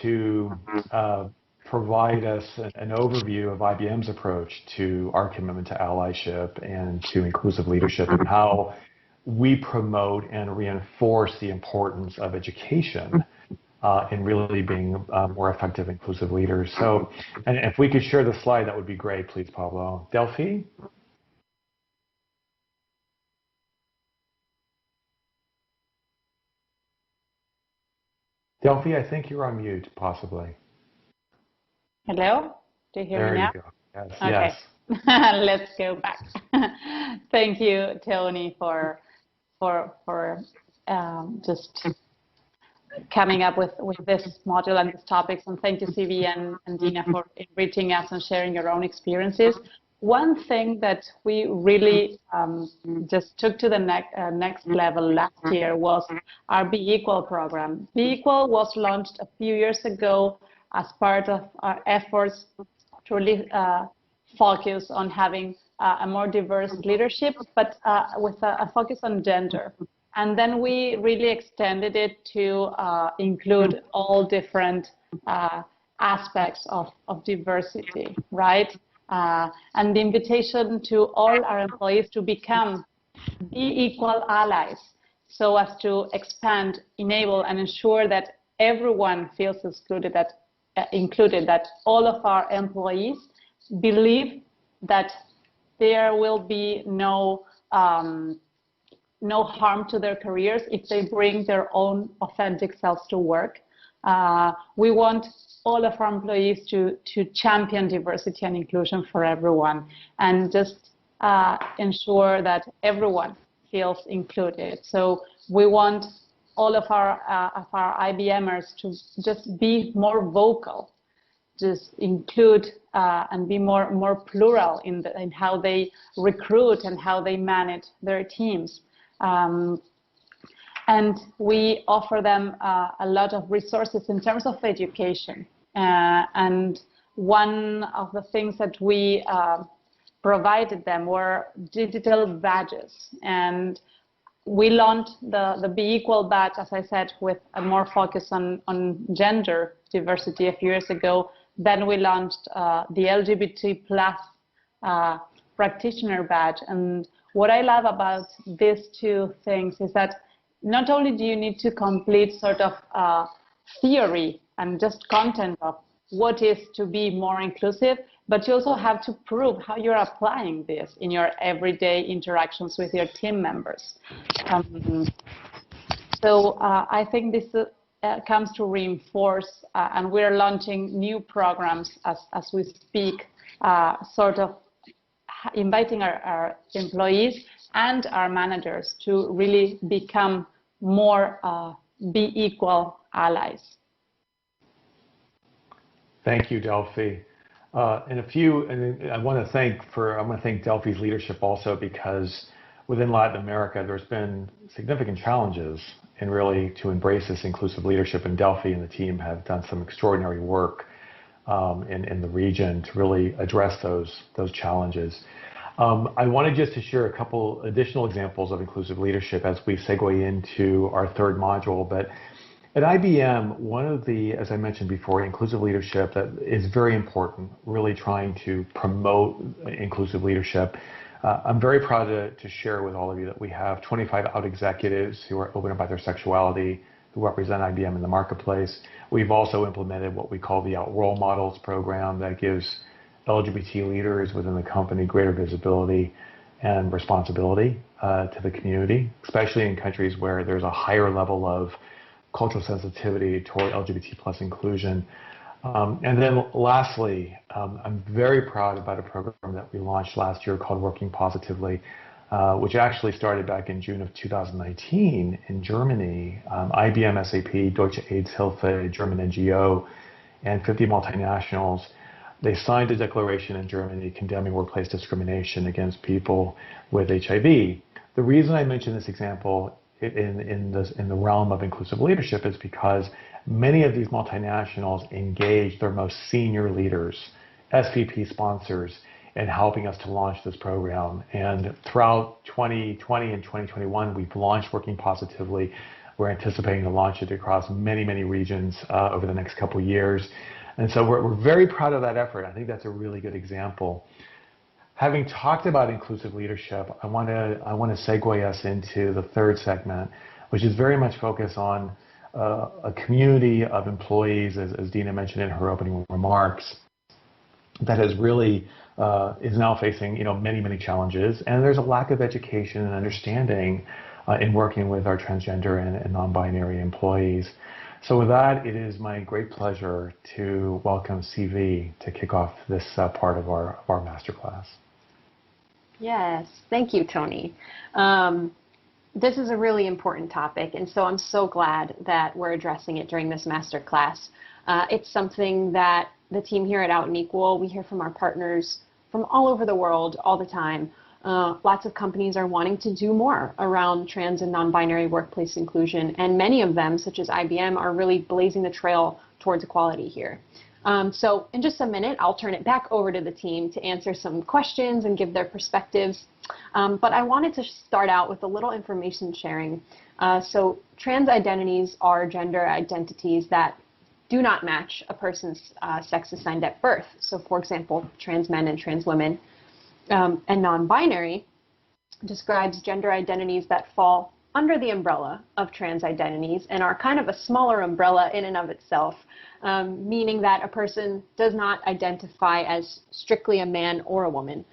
to provide us an overview of IBM's approach to our commitment to allyship and to inclusive leadership, and how we promote and reinforce the importance of education in really being more effective, inclusive leaders. So, and if we could share the slide, that would be great, please, Pablo. Delphi? Delphi, I think you're on mute, possibly. Hello? Do you hear me now? There you go. Yes. Okay. Yes. Let's go back. Thank you, Tony, for just coming up with this module and these topics, and thank you, CV and Dina, for enriching us and sharing your own experiences. One thing that we really just took to the next level last year was our Be Equal program. Be Equal was launched a few years ago as part of our efforts to really focus on having a more diverse leadership, but with a focus on gender. And then we really extended it to include all different aspects of diversity, right? And the invitation to all our employees to become Be Equal allies, so as to expand, enable, and ensure that everyone feels included, that all of our employees believe that there will be no harm to their careers if they bring their own authentic selves to work. We want all of our employees to champion diversity and inclusion for everyone, and just ensure that everyone feels included. So we want all of our IBMers to just be more vocal, just include and be more plural in how they recruit and how they manage their teams. And we offer them a lot of resources in terms of education. And one of the things that we provided them were digital badges. And we launched the Be Equal badge, as I said, with a more focus on gender diversity a few years ago. Then we launched the LGBT plus practitioner badge. And what I love about these two things is that not only do you need to complete sort of theory and just content of what is to be more inclusive, but you also have to prove how you're applying this in your everyday interactions with your team members. So I think this comes to reinforce, and we're launching new programs as we speak, sort of inviting our employees and our managers to really become more Be Equal allies. Thank you, Delphi. And I want to thank Delphi's leadership also, because within Latin America, there's been significant challenges in really to embrace this inclusive leadership, and Delphi and the team have done some extraordinary work in the region to really address those challenges. I wanted just to share a couple additional examples of inclusive leadership as we segue into our third module. But at IBM, one of the, as I mentioned before, inclusive leadership that is very important, really trying to promote inclusive leadership. I'm very proud to share with all of you that we have 25 out executives who are open about their sexuality, who represent IBM in the marketplace. We've also implemented what we call the Out Role Models program that gives LGBT leaders within the company greater visibility and responsibility to the community, especially in countries where there's a higher level of cultural sensitivity toward LGBT plus inclusion. And then lastly, I'm very proud about a program that we launched last year called Working Positively, which actually started back in June of 2019 in Germany. IBM, SAP, Deutsche AIDS Hilfe, German NGO, and 50 multinationals, they signed a declaration in Germany condemning workplace discrimination against people with HIV. The reason I mention this example in the realm of inclusive leadership is because many of these multinationals engage their most senior leaders, SVP sponsors, in helping us to launch this program. And throughout 2020 and 2021, we've launched Working Positively. We're anticipating to launch it across many, many regions over the next couple of years. And so we're very proud of that effort. I think that's a really good example. Having talked about inclusive leadership, I want to segue us into the third segment, which is very much focused on a community of employees, as Dina mentioned in her opening remarks, that has really is now facing many, many challenges, and there's a lack of education and understanding in working with our transgender and non-binary employees. So with that, it is my great pleasure to welcome CV to kick off this part of our masterclass. Yes, thank you, Tony. This is a really important topic, and so I'm so glad that we're addressing it during this masterclass. It's something that the team here at Out and Equal, we hear from our partners from all over the world all the time. Lots of companies are wanting to do more around trans and non-binary workplace inclusion, and many of them, such as IBM, are really blazing the trail towards equality here. So in just a minute, I'll turn it back over to the team to answer some questions and give their perspectives. But I wanted to start out with a little information sharing. So trans identities are gender identities that do not match a person's sex assigned at birth. So for example, trans men and trans women. And non-binary describes gender identities that fall under the umbrella of trans identities and are kind of a smaller umbrella in and of itself, meaning that a person does not identify as strictly a man or a woman.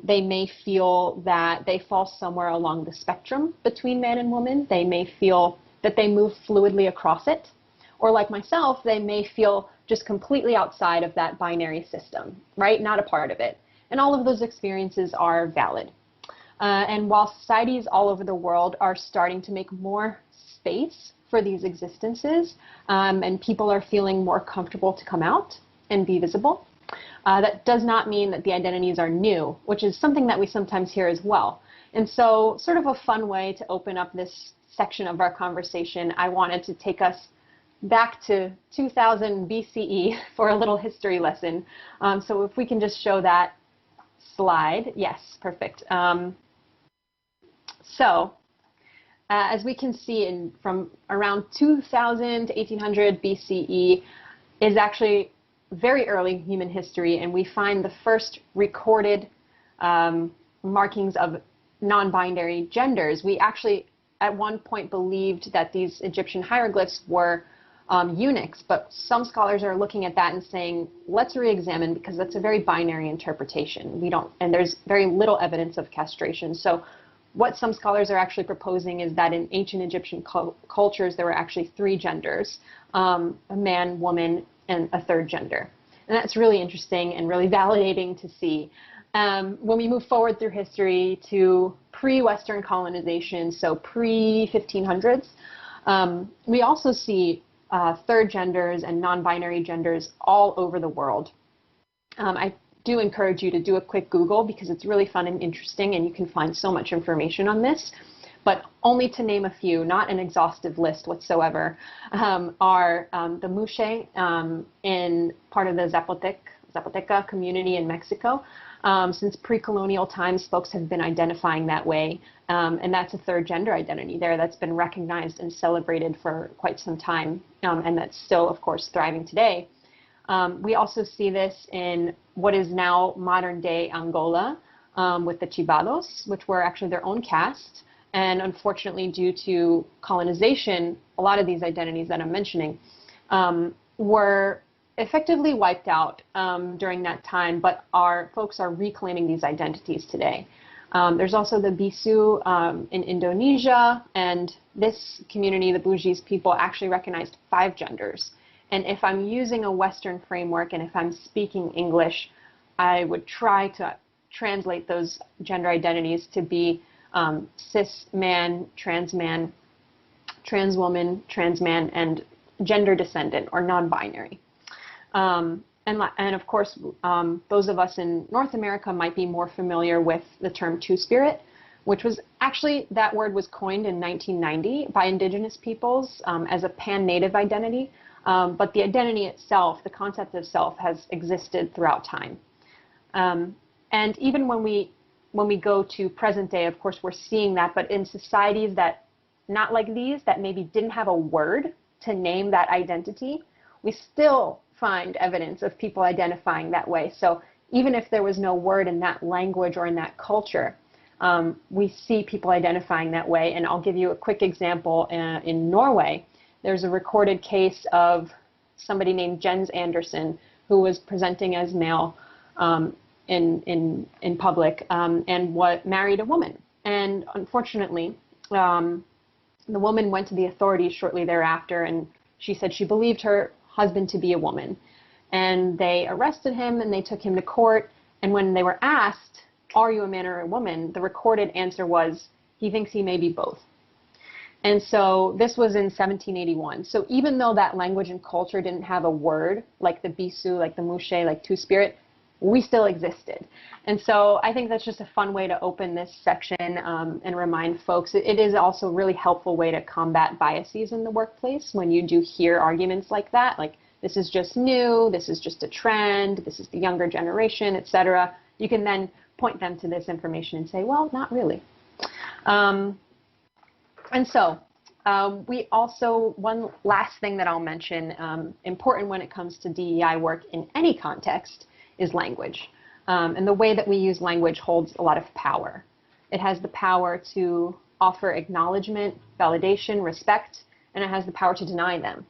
They may feel that they fall somewhere along the spectrum between man and woman. They may feel that they move fluidly across it. Or like myself, they may feel just completely outside of that binary system, right? Not a part of it. And all of those experiences are valid. And while societies all over the world are starting to make more space for these existences, and people are feeling more comfortable to come out and be visible, that does not mean that the identities are new, which is something that we sometimes hear as well. And so sort of a fun way to open up this section of our conversation, I wanted to take us back to 2000 BCE for a little history lesson. So if we can just show that slide. Yes, perfect. As we can see, from around 2000 to 1800 BCE is actually very early human history, and we find the first recorded markings of non-binary genders. We actually, at one point, believed that these Egyptian hieroglyphs were eunuchs, but some scholars are looking at that and saying, let's re-examine, because that's a very binary interpretation. And there's very little evidence of castration. So what some scholars are actually proposing is that in ancient Egyptian cultures, there were actually three genders, a man, woman, and a third gender. And that's really interesting and really validating to see. When we move forward through history to pre-Western colonization, so pre-1500s, we also see third genders and non-binary genders all over the world. I do encourage you to do a quick Google because it's really fun and interesting, and you can find so much information on this. But only to name a few, not an exhaustive list whatsoever, are the Muxe in part of the Zapoteca community in Mexico. Since pre-colonial times, folks have been identifying that way, and that's a third gender identity there that's been recognized and celebrated for quite some time, and that's still, of course, thriving today. We also see this in what is now modern-day Angola with the Chibados, which were actually their own caste, and unfortunately, due to colonization, a lot of these identities that I'm mentioning were effectively wiped out during that time, but our folks are reclaiming these identities today. There's also the Bisu in Indonesia, and this community, the Bugis people, actually recognized 5 genders. And if I'm using a Western framework and if I'm speaking English, I would try to translate those gender identities to be cis man, trans woman, trans man, and gender descendant or non-binary. And of course, those of us in North America might be more familiar with the term Two-Spirit, which was actually, that word was coined in 1990 by indigenous peoples as a pan-native identity. But the identity itself, the concept of self, has existed throughout time. And even when we go to present day, of course, we're seeing that, but in societies that, not like these, that maybe didn't have a word to name that identity, we still find evidence of people identifying that way. So even if there was no word in that language or in that culture, we see people identifying that way. And I'll give you a quick example. In Norway, there's a recorded case of somebody named Jens Andersen who was presenting as male in public and married a woman. And unfortunately, the woman went to the authorities shortly thereafter, and she said she believed her husband to be a woman. And they arrested him and they took him to court. And when they were asked, "Are you a man or a woman?" the recorded answer was, "He thinks he may be both." And so this was in 1781. So even though that language and culture didn't have a word, like the Bisu, like the Mushe, like Two-Spirit, we still existed. And so I think that's just a fun way to open this section and remind folks. It is also a really helpful way to combat biases in the workplace when you do hear arguments like that, like this is just new, this is just a trend, this is the younger generation, etc. You can then point them to this information and say, well, not really. And so we also, one last thing that I'll mention, important when it comes to DEI work in any context, is language. And the way that we use language holds a lot of power. It has the power to offer acknowledgement, validation, respect, and it has the power to deny them.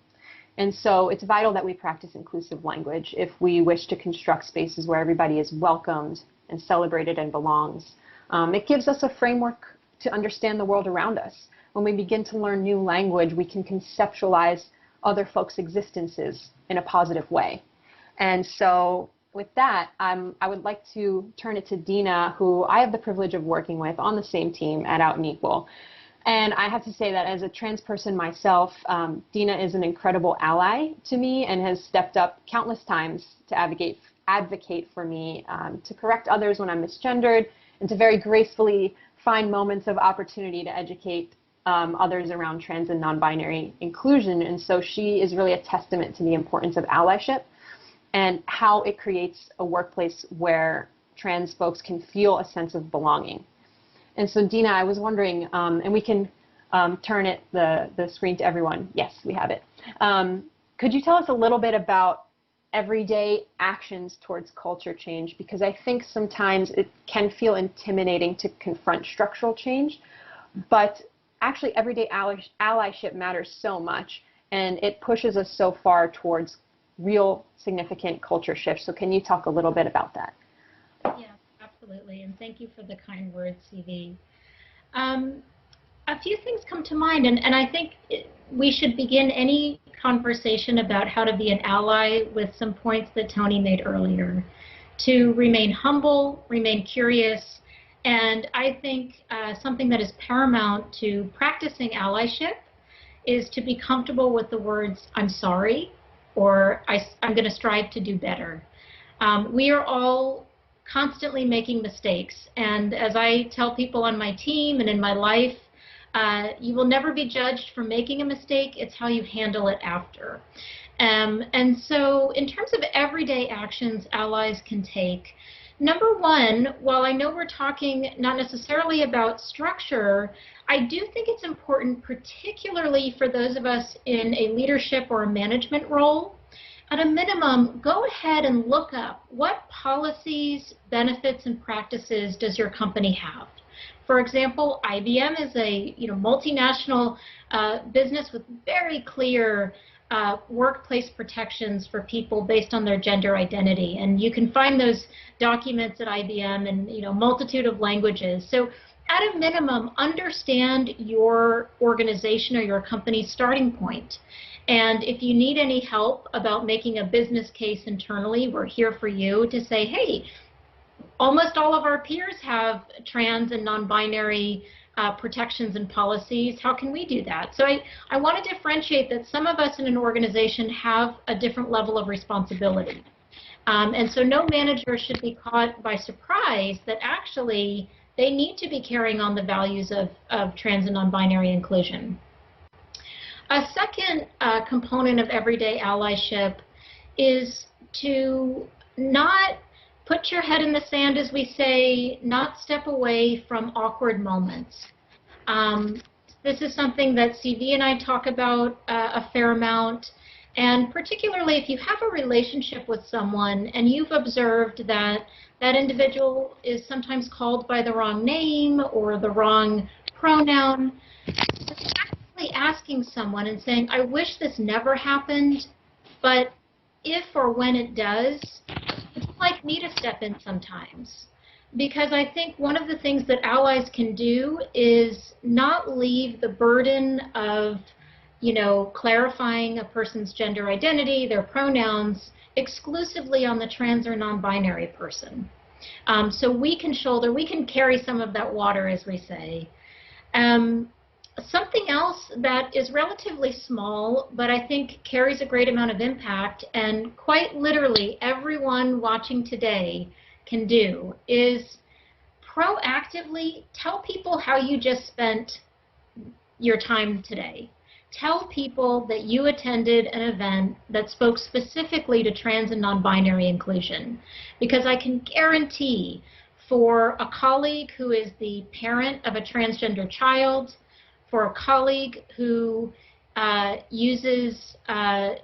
And so it's vital that we practice inclusive language if we wish to construct spaces where everybody is welcomed and celebrated and belongs. It gives us a framework to understand the world around us. When we begin to learn new language, we can conceptualize other folks' existences in a positive way. And so with that, I would like to turn it to Dina, who I have the privilege of working with on the same team at Out Equal. And I have to say that as a trans person myself, Dina is an incredible ally to me and has stepped up countless times to advocate for me, to correct others when I'm misgendered, and to very gracefully find moments of opportunity to educate others around trans and non-binary inclusion. And so she is really a testament to the importance of allyship and how it creates a workplace where trans folks can feel a sense of belonging. And so Dina, I was wondering, and we can turn the screen to everyone. Yes, we have it. Could you tell us a little bit about everyday actions towards culture change? Because I think sometimes it can feel intimidating to confront structural change, but actually everyday allyship matters so much, and it pushes us so far towards real significant culture shifts. So can you talk a little bit about that? Yeah, absolutely. And thank you for the kind words, CV. A few things come to mind, and I think we should begin any conversation about how to be an ally with some points that Tony made earlier. To remain humble, remain curious, and I think something that is paramount to practicing allyship is to be comfortable with the words, "I'm sorry," or I'm going to strive to do better. We are all constantly making mistakes, and as I tell people on my team and in my life, you will never be judged for making a mistake. It's how you handle it after. And so in terms of everyday actions allies can take, number one, while I know we're talking not necessarily about structure, I do think it's important, particularly for those of us in a leadership or a management role, at a minimum, go ahead and look up what policies, benefits, and practices does your company have. For example, IBM is a multinational business with very clear workplace protections for people based on their gender identity. And you can find those documents at IBM in multitude of languages. So at a minimum, understand your organization or your company's starting point. And if you need any help about making a business case internally, we're here for you to say, hey, almost all of our peers have trans and non-binary protections and policies. How can we do that? So I want to differentiate that some of us in an organization have a different level of responsibility. And so no manager should be caught by surprise that actually they need to be carrying on the values of trans and non-binary inclusion. A second component of everyday allyship is to not put your head in the sand, as we say, not step away from awkward moments. This is something that CV and I talk about a fair amount, and particularly if you have a relationship with someone and you've observed that that individual is sometimes called by the wrong name or the wrong pronoun, actually asking someone and saying, I wish this never happened, but if or when it does, would you like me to step in sometimes? Because I think one of the things that allies can do is not leave the burden of, clarifying a person's gender identity, their pronouns, exclusively on the trans or non-binary person. So we can carry some of that water, as we say. Something else that is relatively small, but I think carries a great amount of impact, and quite literally everyone watching today can do, is proactively tell people how you just spent your time today. Tell people that you attended an event that spoke specifically to trans and non-binary inclusion, because I can guarantee for a colleague who is the parent of a transgender child, for a colleague who uses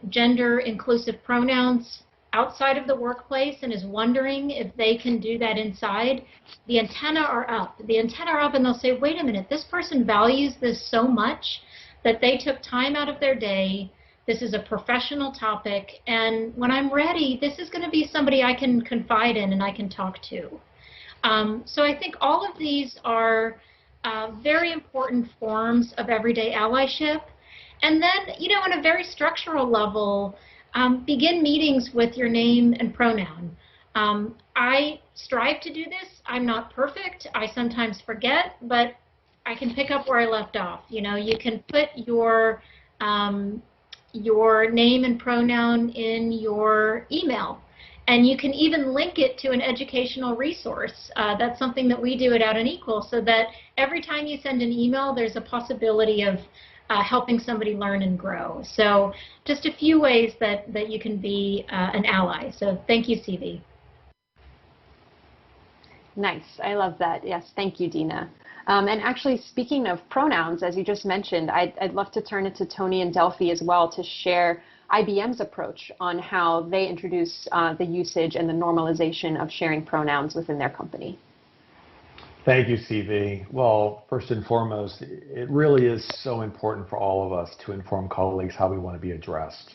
gender-inclusive pronouns outside of the workplace and is wondering if they can do that inside, the antennae are up. The antennae are up and they'll say, wait a minute, this person values this so much that they took time out of their day. This is a professional topic, and when I'm ready, this is going to be somebody I can confide in and I can talk to. So I think all of these are very important forms of everyday allyship. And then, on a very structural level, begin meetings with your name and pronoun. I strive to do this. I'm not perfect. I sometimes forget, but I can pick up where I left off. You can put your name and pronoun in your email. And you can even link it to an educational resource. That's something that we do at Out Equal, so that every time you send an email, there's a possibility of helping somebody learn and grow. So just a few ways that you can be an ally. So thank you, CV. Nice. I love that. Yes, thank you, Dina. And actually, speaking of pronouns, as you just mentioned, I'd love to turn it to Tony and Delphi as well to share IBM's approach on how they introduce the usage and the normalization of sharing pronouns within their company. Thank you, CV. Well, first and foremost, it really is so important for all of us to inform colleagues how we want to be addressed.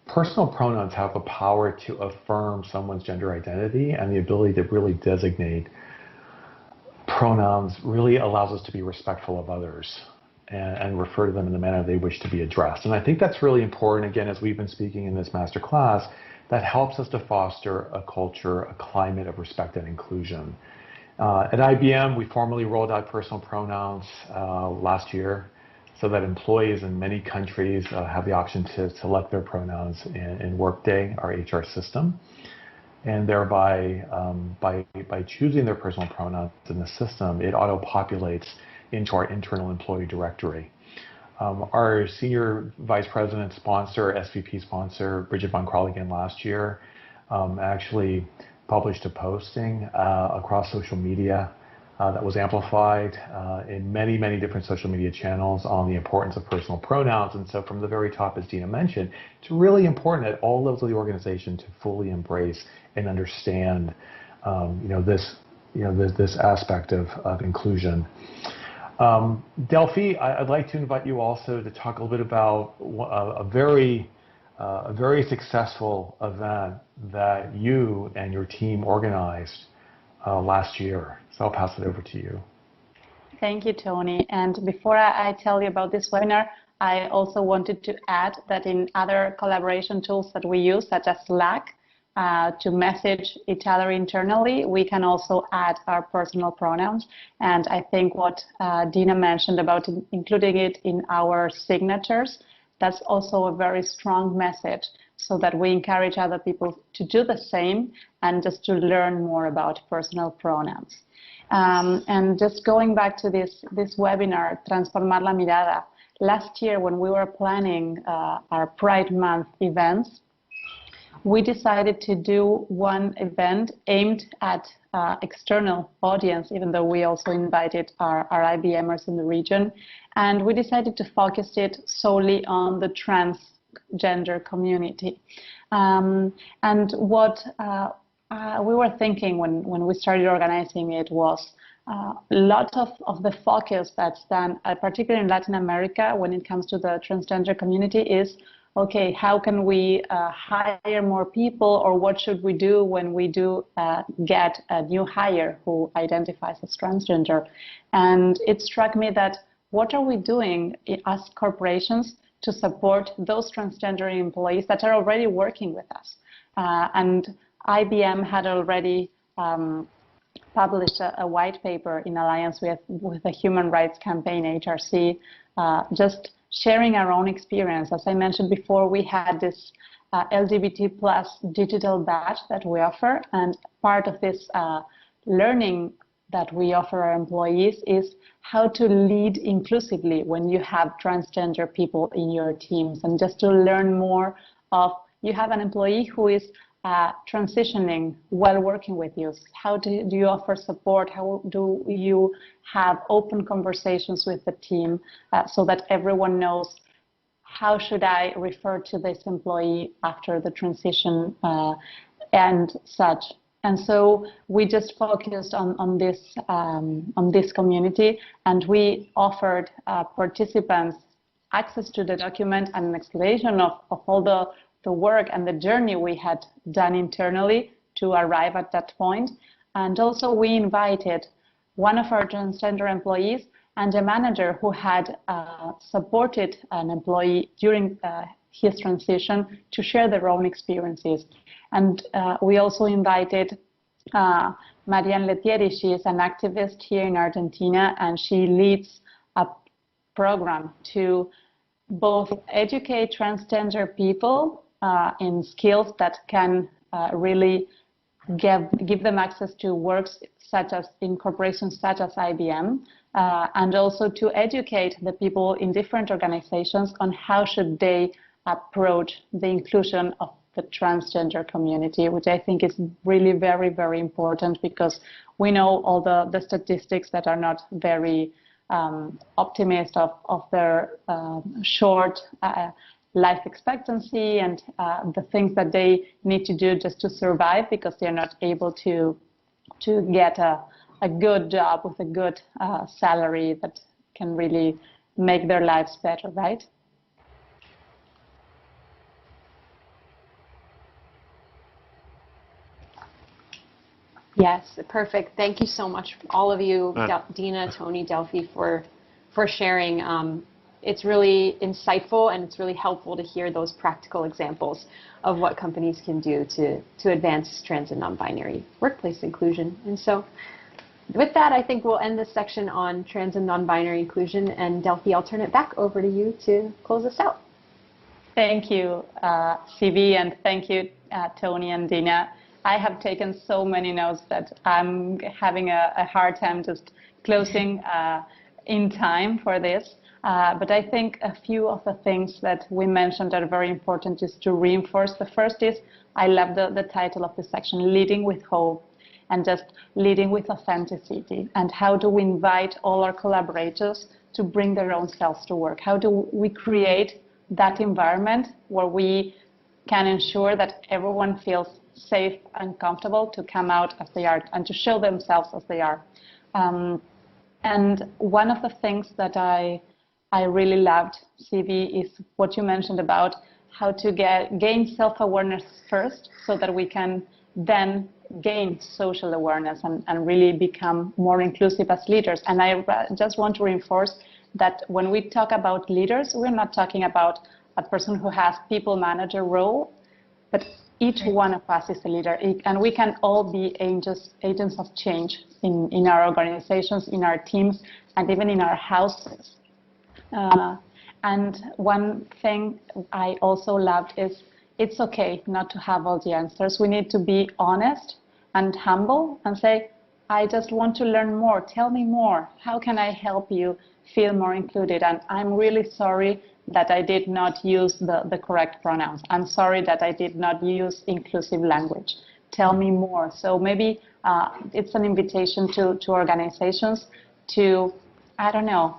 Personal pronouns have the power to affirm someone's gender identity, and the ability to really designate pronouns really allows us to be respectful of others and refer to them in the manner they wish to be addressed. And I think that's really important, again, as we've been speaking in this master class, that helps us to foster a culture, a climate of respect and inclusion. At IBM, we formally rolled out personal pronouns last year, so that employees in many countries have the option to select their pronouns in Workday, our HR system. And thereby, by choosing their personal pronouns in the system, it auto-populates into our internal employee directory. Our senior vice president sponsor, SVP sponsor, Bridget Von Kraligen last year, actually published a posting across social media that was amplified in many, many different social media channels on the importance of personal pronouns. And so from the very top, as Dina mentioned, it's really important at all levels of the organization to fully embrace and understand this aspect of inclusion. Delphi, I'd like to invite you also to talk a little bit about a very successful event that you and your team organized last year. So I'll pass it over to you. Thank you, Tony. And before I tell you about this webinar, I also wanted to add that in other collaboration tools that we use, such as Slack, to message each other internally, we can also add our personal pronouns. And I think what Dina mentioned about including it in our signatures, that's also a very strong message, so that we encourage other people to do the same and just to learn more about personal pronouns. And just going back to this webinar, Transformar la Mirada, last year when we were planning our Pride Month events, we decided to do one event aimed at external audience, even though we also invited our IBMers in the region. And we decided to focus it solely on the transgender community. And what we were thinking when we started organizing it was a lot of the focus that's done, particularly in Latin America, when it comes to the transgender community is, okay, how can we hire more people, or what should we do when we do get a new hire who identifies as transgender? And it struck me that what are we doing as corporations to support those transgender employees that are already working with us? And IBM had already published a white paper in alliance with the Human Rights Campaign, HRC, just sharing our own experience. As I mentioned before, we had this LGBT plus digital badge that we offer, and part of this learning that we offer our employees is how to lead inclusively when you have transgender people in your teams, and just to learn more of, you have an employee who is transitioning while working with you. How do you offer support? How do you have open conversations with the team so that everyone knows how should I refer to this employee after the transition and such. And so we just focused on this community, and we offered participants access to the document and an explanation of all the work and the journey we had done internally to arrive at that point. And also we invited one of our transgender employees and a manager who had supported an employee during his transition to share their own experiences. And we also invited Marianne Letieri. She is an activist here in Argentina, and she leads a program to both educate transgender people in skills that can really give them access to works such as in corporations such as IBM, and also to educate the people in different organizations on how should they approach the inclusion of the transgender community, which I think is really very, very important, because we know all the statistics that are not very optimistic of their short life expectancy and the things that they need to do just to survive, because they're not able to get a good job with a good salary that can really make their lives better, right? Yes, perfect. Thank you so much, all of you, Dina, Tony, Delphi, for sharing. It's really insightful, and it's really helpful to hear those practical examples of what companies can do to advance trans and non-binary workplace inclusion. And so with that, I think we'll end this section on trans and non-binary inclusion. And Delphi, I'll turn it back over to you to close us out. Thank you, CV, and thank you, Tony and Dina. I have taken so many notes that I'm having a hard time just closing in time for this. But I think a few of the things that we mentioned are very important just to reinforce. The first is, I love the title of this section, Leading with Hope, and just leading with authenticity. And how do we invite all our collaborators to bring their own selves to work? How do we create that environment where we can ensure that everyone feels safe and comfortable to come out as they are and to show themselves as they are? And one of the things that I really loved, CV, is what you mentioned about how to gain self-awareness first so that we can then gain social awareness and really become more inclusive as leaders. And I just want to reinforce that when we talk about leaders, we're not talking about a person who has people manager role, but each one of us is a leader, and we can all be agents of change in our organizations, in our teams, and even in our houses. And one thing I also loved is it's okay not to have all the answers. We need to be honest and humble and say, I just want to learn more. Tell me more. How can I help you feel more included? And I'm really sorry that I did not use the correct pronouns. I'm sorry that I did not use inclusive language. Tell me more. So maybe it's an invitation to organizations to, I don't know,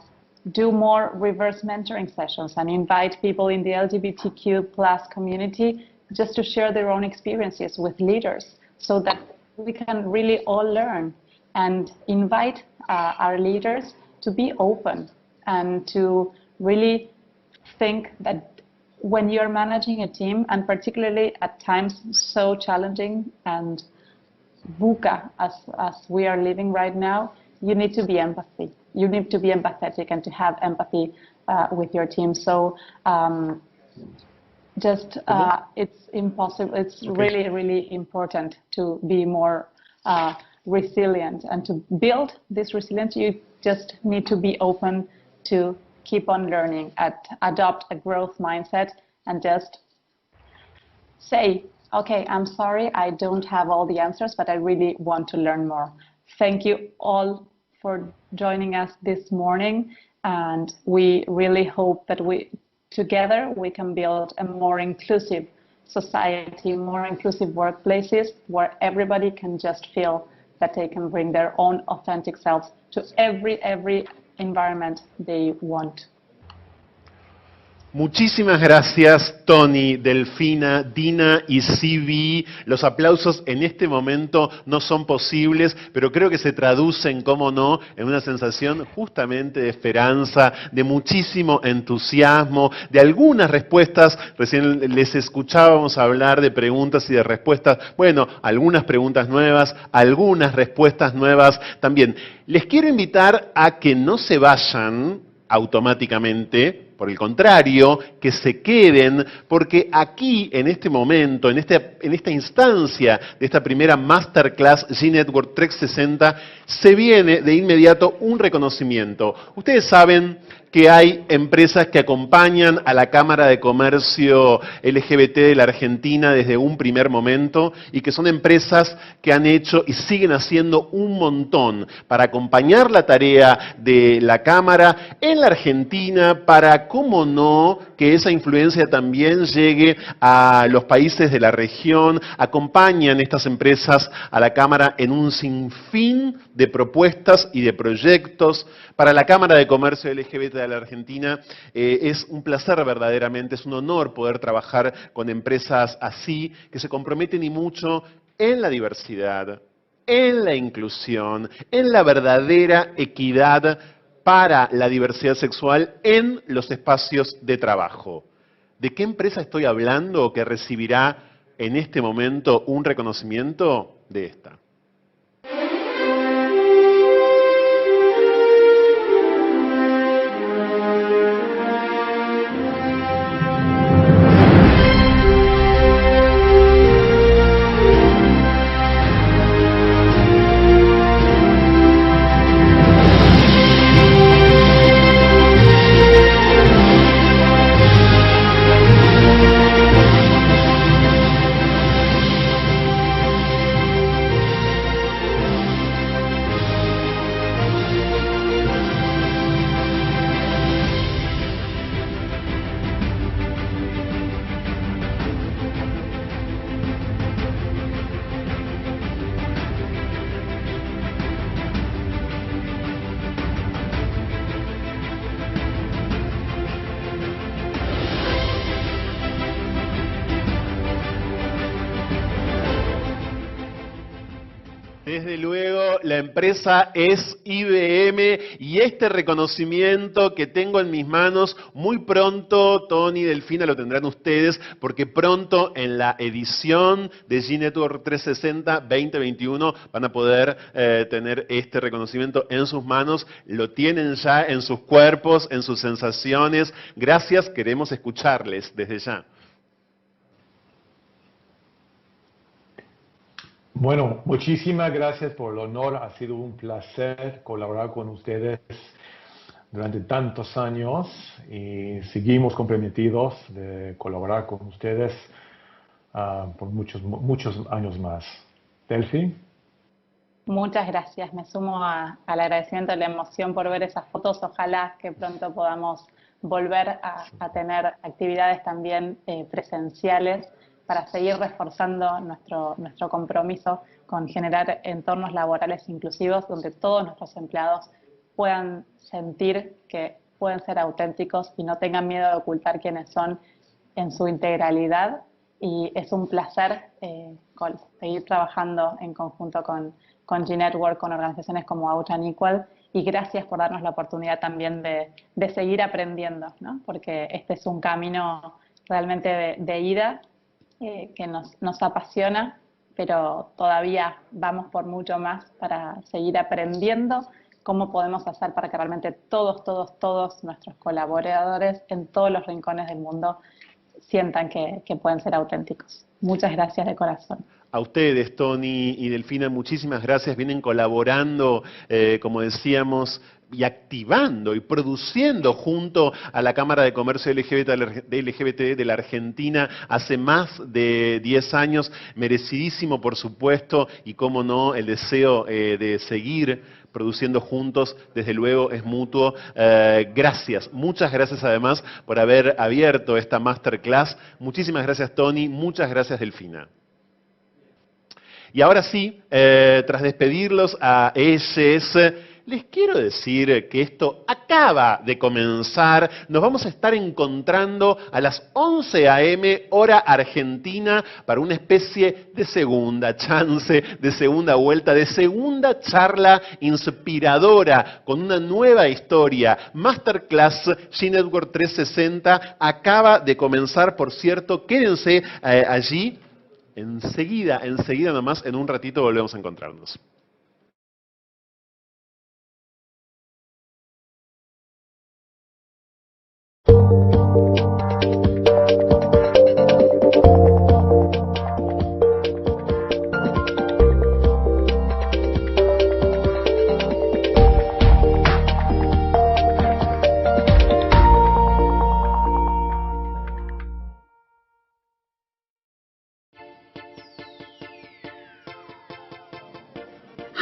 do more reverse mentoring sessions and invite people in the LGBTQ plus community just to share their own experiences with leaders so that we can really all learn, and invite our leaders to be open and to really think that when you're managing a team, and particularly at times so challenging and VUCA as we are living right now, you need to be empathy. You need to be empathetic and to have empathy with your team. So it's impossible. It's really, really important to be more resilient, and to build this resilience, you just need to be open to keep on learning, adopt a growth mindset, and just say, okay, I'm sorry, I don't have all the answers, but I really want to learn more. Thank you all for joining us this morning, and we really hope that together we can build a more inclusive society, more inclusive workplaces where everybody can just feel that they can bring their own authentic selves to every environment they want. Muchísimas gracias, Tony, Delfina, Dina y CV. Los aplausos en este momento no son posibles, pero creo que se traducen, cómo no, en una sensación justamente de esperanza, de muchísimo entusiasmo, de algunas respuestas. Recién les escuchábamos hablar de preguntas y de respuestas. Bueno, algunas preguntas nuevas, algunas respuestas nuevas también. Les quiero invitar a que no se vayan automáticamente. Por el contrario, que se queden, porque aquí, en este momento, en esta instancia de esta primera Masterclass G-Network 360, se viene de inmediato un reconocimiento. Ustedes saben que hay empresas que acompañan a la Cámara de Comercio LGBT de la Argentina desde un primer momento, y que son empresas que han hecho y siguen haciendo un montón para acompañar la tarea de la Cámara en la Argentina, para, cómo no, que esa influencia también llegue a los países de la región. Acompañan estas empresas a la Cámara en un sinfín de propuestas y de proyectos. Para la Cámara de Comercio LGBT de la Argentina es un placer verdaderamente, es un honor poder trabajar con empresas así, que se comprometen y mucho en la diversidad, en la inclusión, en la verdadera equidad para la diversidad sexual en los espacios de trabajo. ¿De qué empresa estoy hablando que recibirá en este momento un reconocimiento? De esta. Desde luego, la empresa es IBM y este reconocimiento que tengo en mis manos, muy pronto, Tony, Delfina, lo tendrán ustedes, porque pronto en la edición de G-Network 360 2021 van a poder tener este reconocimiento en sus manos. Lo tienen ya en sus cuerpos, en sus sensaciones. Gracias, queremos escucharles desde ya. Bueno, muchísimas gracias por el honor. Ha sido un placer colaborar con ustedes durante tantos años y seguimos comprometidos de colaborar con ustedes por muchos años más. Delphi. Muchas gracias. Me sumo al agradecimiento y la emoción por ver esas fotos. Ojalá que pronto podamos volver a tener actividades también presenciales para seguir reforzando nuestro compromiso con generar entornos laborales inclusivos donde todos nuestros empleados puedan sentir que pueden ser auténticos y no tengan miedo de ocultar quiénes son en su integralidad. Y es un placer seguir trabajando en conjunto con G-Network, con organizaciones como Out Equal, y gracias por darnos la oportunidad también de seguir aprendiendo, ¿no? Porque este es un camino realmente de ida que nos apasiona, pero todavía vamos por mucho más para seguir aprendiendo cómo podemos hacer para que realmente todos nuestros colaboradores en todos los rincones del mundo sientan que pueden ser auténticos. Muchas gracias de corazón. A ustedes, Tony y Delfina, muchísimas gracias. Vienen colaborando, como decíamos, y activando y produciendo junto a la Cámara de Comercio LGBT de la Argentina hace más de 10 años. Merecidísimo, por supuesto, y cómo no, el deseo de seguir produciendo juntos, desde luego, es mutuo. Gracias, muchas gracias además por haber abierto esta masterclass. Muchísimas gracias, Tony, muchas gracias, Delfina. Y ahora sí, tras despedirlos a ellos, les quiero decir que esto acaba de comenzar. Nos vamos a estar encontrando a las 11 a.m. hora argentina para una especie de segunda chance, de segunda vuelta, de segunda charla inspiradora con una nueva historia. Masterclass G-Network 360 acaba de comenzar, por cierto. Quédense allí. Enseguida nomás, en un ratito volvemos a encontrarnos.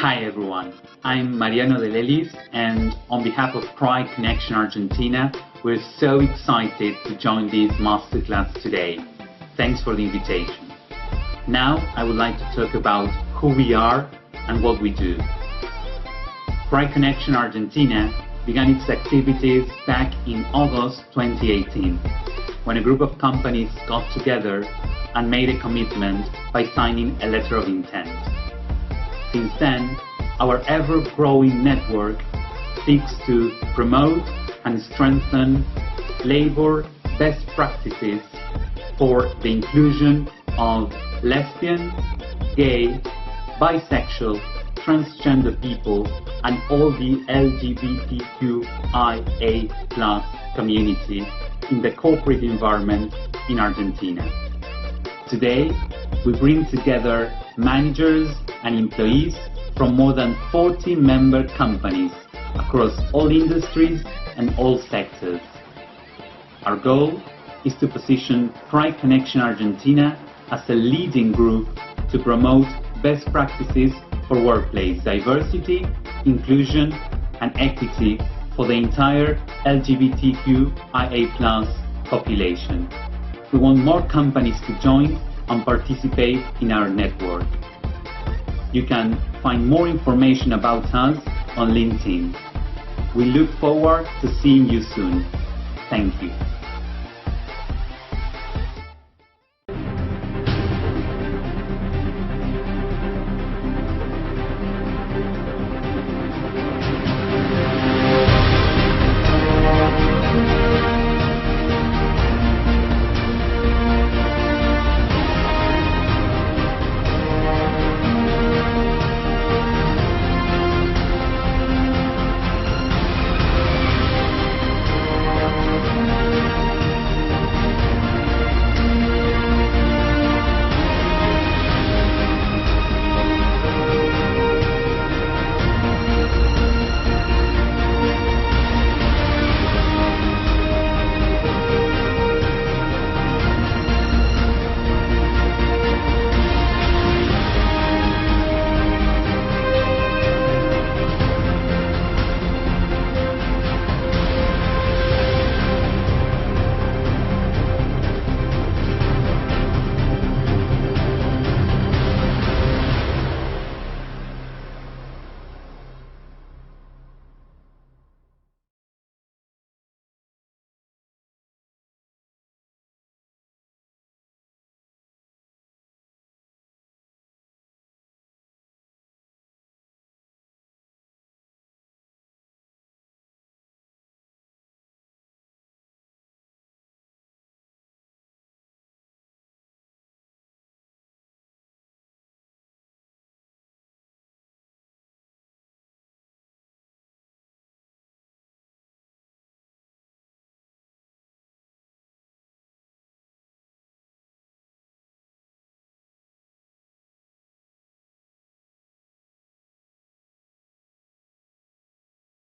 Hi everyone, I'm Mariano de Lelis, and on behalf of Pride Connection Argentina, we're so excited to join this masterclass today. Thanks for the invitation. Now I would like to talk about who we are and what we do. Pride Connection Argentina began its activities back in August 2018, when a group of companies got together and made a commitment by signing a letter of intent. Since then, our ever-growing network seeks to promote and strengthen labor best practices for the inclusion of lesbian, gay, bisexual, transgender people and all the LGBTQIA+ community in the corporate environment in Argentina. Today, we bring together managers and employees from more than 40 member companies across all industries and all sectors. Our goal is to position Pride Connection Argentina as a leading group to promote best practices for workplace diversity, inclusion and equity for the entire LGBTQIA+ population. We want more companies to join and participate in our network. You can find more information about us on LinkedIn. We look forward to seeing you soon. Thank you.